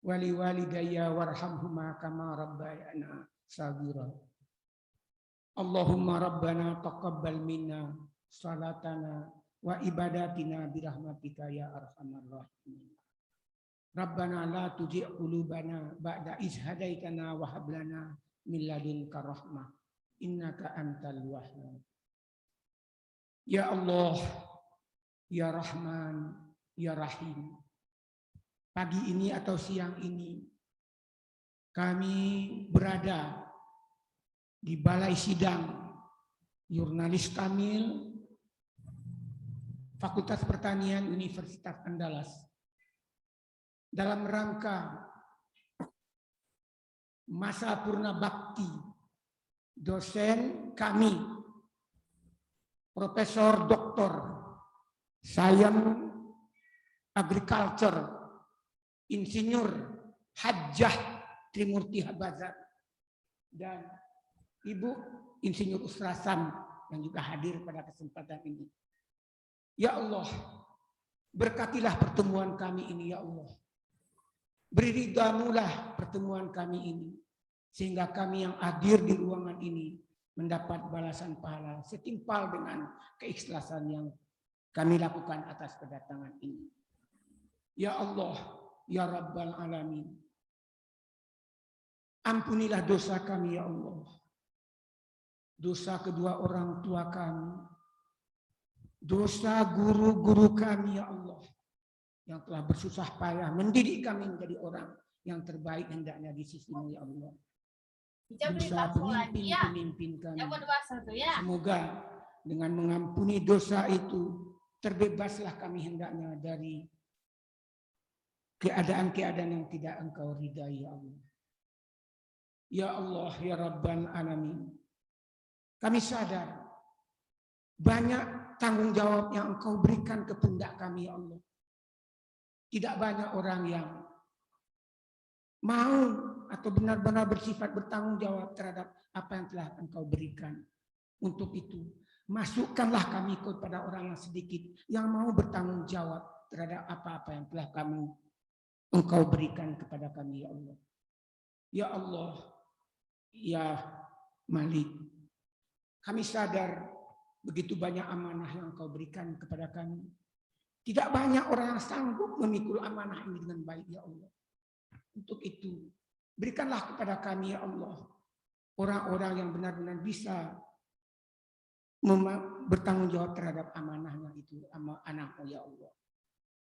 wali walidayya warhamhuma kama rabbayana saghira. Allahumma rabbana taqabbal minna salatana wa ibadatina birahmatika ya arhamar rahimin. Rabbana la tuzigh qulubana ba'da idh hadaitana wa hab lana min ladunka rahmah innaka antal wahhab. Ya Allah, ya Rahman, ya Rahim. Pagi ini atau siang ini kami berada di Balai Sidang Jurnalis Kamil Fakultas Pertanian Universitas Andalas dalam rangka masa purna bakti dosen kami Profesor Dr. Science Agriculture Insinyur Hajjah Trimurti Habazar dan Ibu Insinyur Usrasam yang juga hadir pada kesempatan ini. Ya Allah, berkatilah pertemuan kami ini ya Allah. Beri ridhamu-lah pertemuan kami ini sehingga kami yang hadir di ruangan ini mendapat balasan pahala setimpal dengan keikhlasan yang kami lakukan atas kedatangan ini. Ya Allah, ya Rabbal Alamin. Ampunilah dosa kami ya Allah. Dosa kedua orang tua kami. Dosa guru-guru kami ya Allah. Yang telah bersusah payah mendidik kami menjadi orang yang terbaik hendaknya di sisi-Mu ya Allah. Dosa pemimpin-pemimpin kami. Semoga dengan mengampuni dosa itu terbebaslah kami hendaknya dari keadaan-keadaan yang tidak Engkau ridai ya Allah. Ya Allah, ya Rabbal Alamin. Kami sadar banyak tanggung jawab yang Engkau berikan ke pundak kami ya Allah. Tidak banyak orang yang mau atau benar-benar bersifat bertanggung jawab terhadap apa yang telah Engkau berikan. Untuk itu, masukkanlah kami kepada orang yang sedikit yang mau bertanggung jawab terhadap apa-apa yang telah Engkau berikan kepada kami ya Allah. Ya Allah, ya Malik, kami sadar begitu banyak amanah yang Engkau berikan kepada kami. Tidak banyak orang yang sanggup memikul amanah ini dengan baik ya Allah. Untuk itu, berikanlah kepada kami ya Allah orang-orang yang benar-benar bisa bertanggung jawab terhadap amanahnya itu, amanah-Mu ya Allah.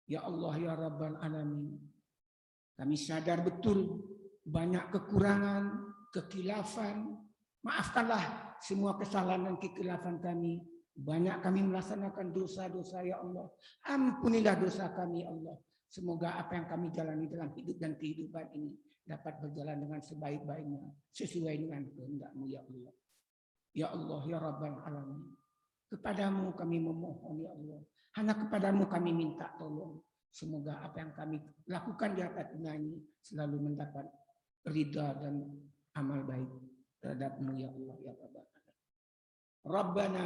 Ya Allah, ya Rabbal Alamin. Kami sadar betul banyak kekurangan, kekilafan. Maafkanlah semua kesalahan dan kekilafan kami. Banyak kami melaksanakan dosa-dosa ya Allah. Ampunilah dosa kami ya Allah. Semoga apa yang kami jalani dalam hidup dan kehidupan ini dapat berjalan dengan sebaik-baiknya. Sesuai dengan kehendak-Mu ya Allah. Ya Allah, ya Rabbal Alamin. Kepadamu kami memohon ya Allah. Hanya kepadamu kami minta tolong. Semoga apa yang kami lakukan di atas dunia ini selalu mendapat ridha dan amal baik. terhadapmu ya Allah ya Rabbal Alamin. Rabbana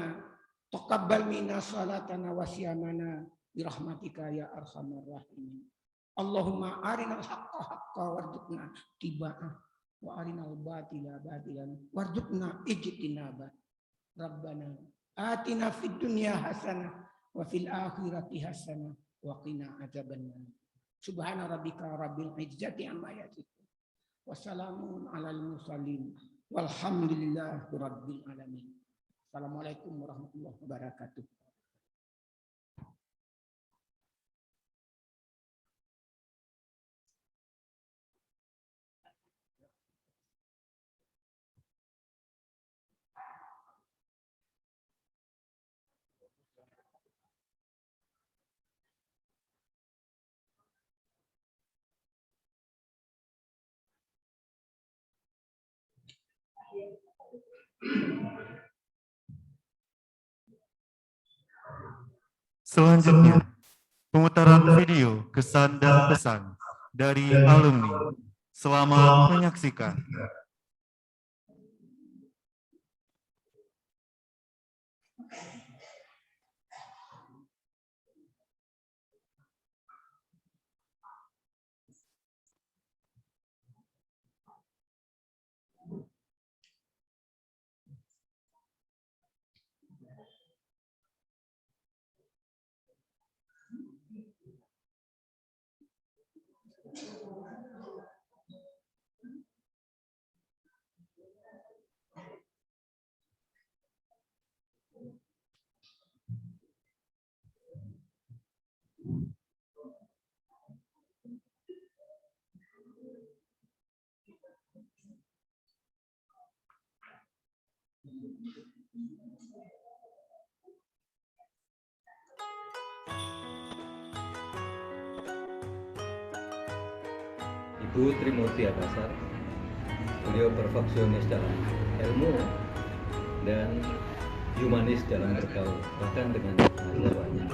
taqabbal minna salatana wa siyamana birahmatika ya arhamar rahimin. Allahumma arinal haqqa haqqa warzuqna tiba'ah wa arinal batila batilan warzuqna ijtinaba. Rabbana atina fid dunya hasanah wa fil akhirati hasanah wa qina adzabannar. Subhana rabbika rabbil izzati amma yasifun. Wassalamun alal mursalin walhamdulillahi rabbil alamin. Assalamualaikum warahmatullahi wabarakatuh. Selanjutnya, pemutaran video kesan dan pesan dari alumni. Selamat menyaksikan. Ibu Trimurti Habazar, beliau perfeksionis dalam ilmu dan humanis dalam bergaul, bahkan dengan mahasiswanya.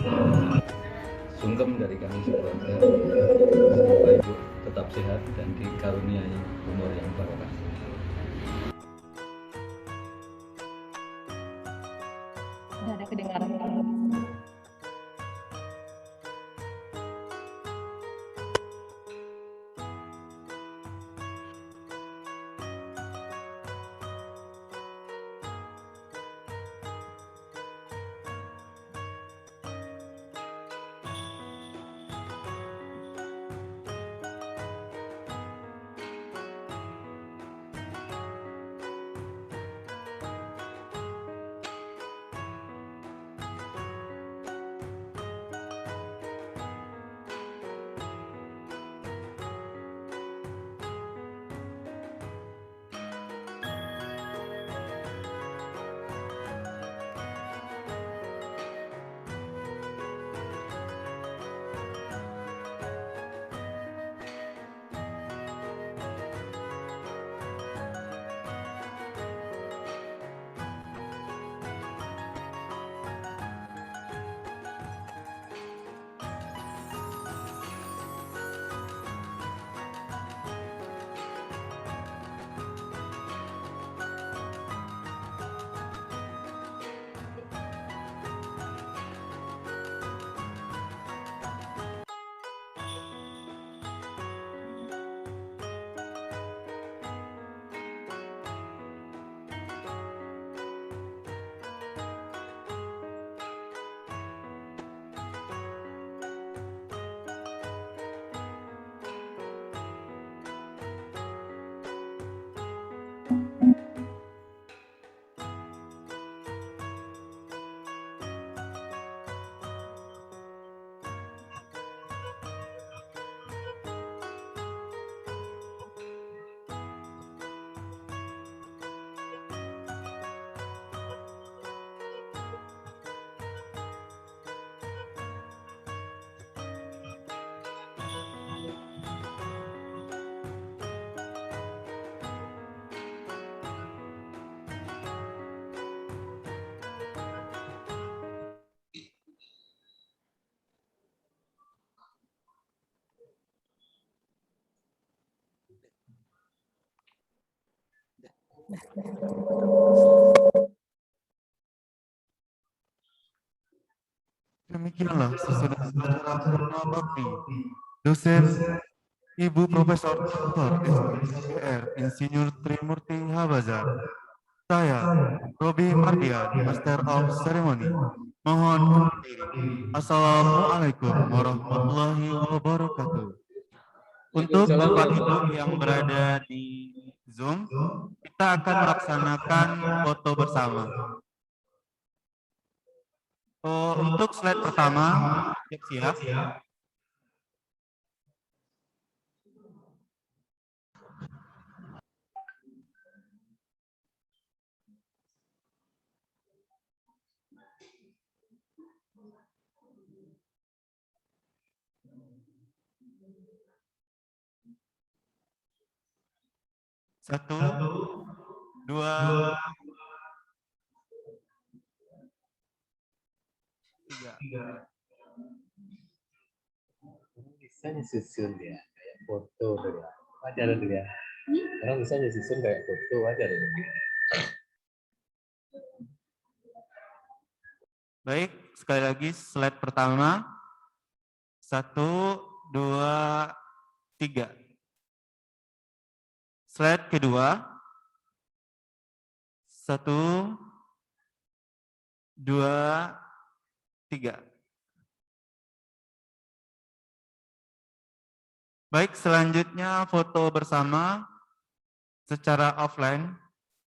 Sungkem dari kami sekeluarga, semoga Ibu tetap sehat dan dikaruniai umur yang barokah. Tidak ada kedengaran. Demikianlah sesudah acara Purna Bakti, dosen Ibu Profesor Dr. SPR Insinyur Trimurti Habazar. Saya, Robi Mardian, Master of Ceremony. Mohon undur diri. Assalamualaikum warahmatullahi wabarakatuh. Untuk Bapak Ibu yang berada di Zoom, kita akan melaksanakan foto bersama. Untuk slide pertama, siap-siap. Satu, dua, tiga. Bisa nyusun ya, kayak foto gitu ya. Wajar dulu ya. Orang bisa nyusun kayak foto, wajar dulu. Baik, sekali lagi slide pertama. 1, 2, 3. Slide kedua. 1, 2, 3. Baik, selanjutnya foto bersama secara offline.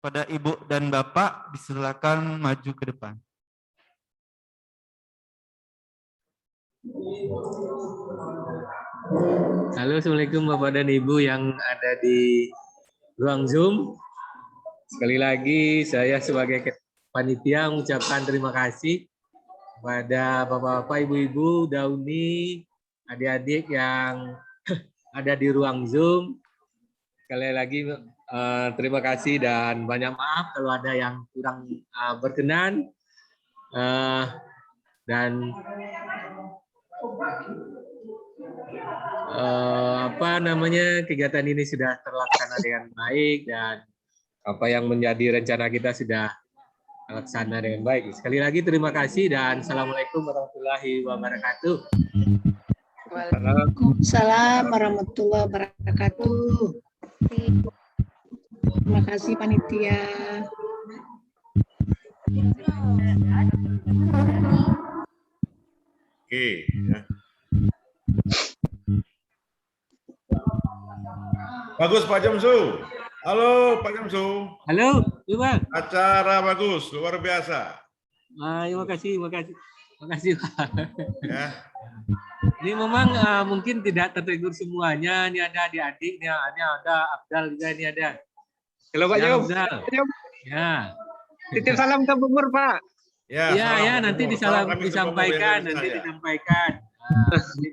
Pada Ibu dan Bapak disilakan maju ke depan. Halo, Assalamualaikum Bapak dan Ibu yang ada di ruang Zoom. Sekali lagi saya sebagai panitia mengucapkan terima kasih kepada Bapak-Bapak, Ibu-Ibu, Dauni, adik-adik yang ada di ruang Zoom. Sekali lagi terima kasih dan banyak maaf kalau ada yang kurang berkenan. Dan kegiatan ini sudah terlaksana dengan baik dan apa yang menjadi rencana kita sudah terlaksana dengan baik. Sekali lagi terima kasih dan Assalamualaikum warahmatullahi wabarakatuh. Waalaikumsalam warahmatullahi wabarakatuh. Terima kasih panitia. Oke, ya. Bagus Pak Jamsu. Halo Pak Jamsu. Halo, Bang. Acara bagus, luar biasa. Terima kasih, terima kasih Pak. Ya. Ini memang mungkin tidak tertidur semuanya. Ini ada adik-adik, ini ada Abdal juga, ini ada. Halo Pak Jom. Ya. Titip salam ke Bumur Pak. Ya, nanti disampaikan, nanti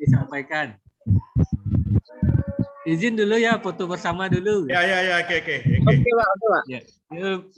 disampaikan. Izin dulu ya, foto bersama dulu. Ya, oke. Oke Pak. Ya. Yuk.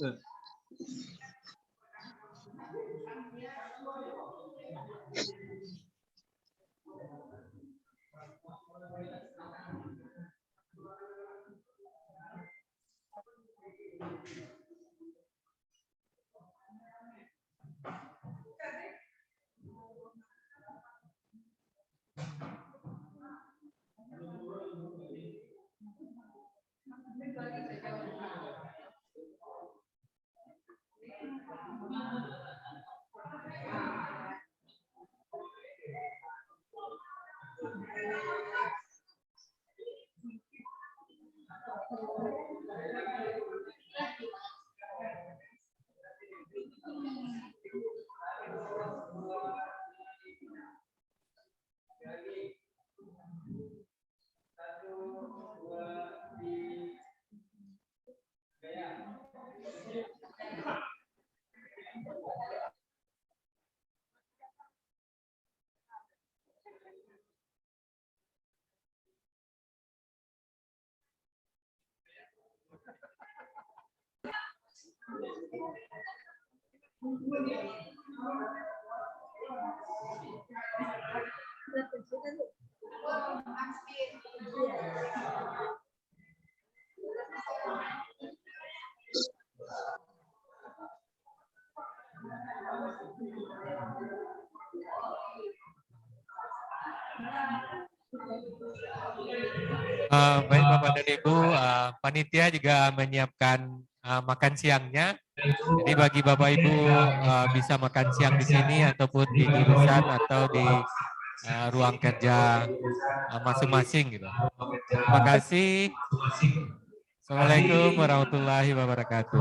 Baik Bapak dan Ibu, panitia juga menyiapkan makan siangnya. Jadi bagi Bapak Ibu bisa makan siang di sini ataupun di jurusan atau di ruang kerja masing-masing gitu. Terima kasih. Assalamualaikum warahmatullahi wabarakatuh.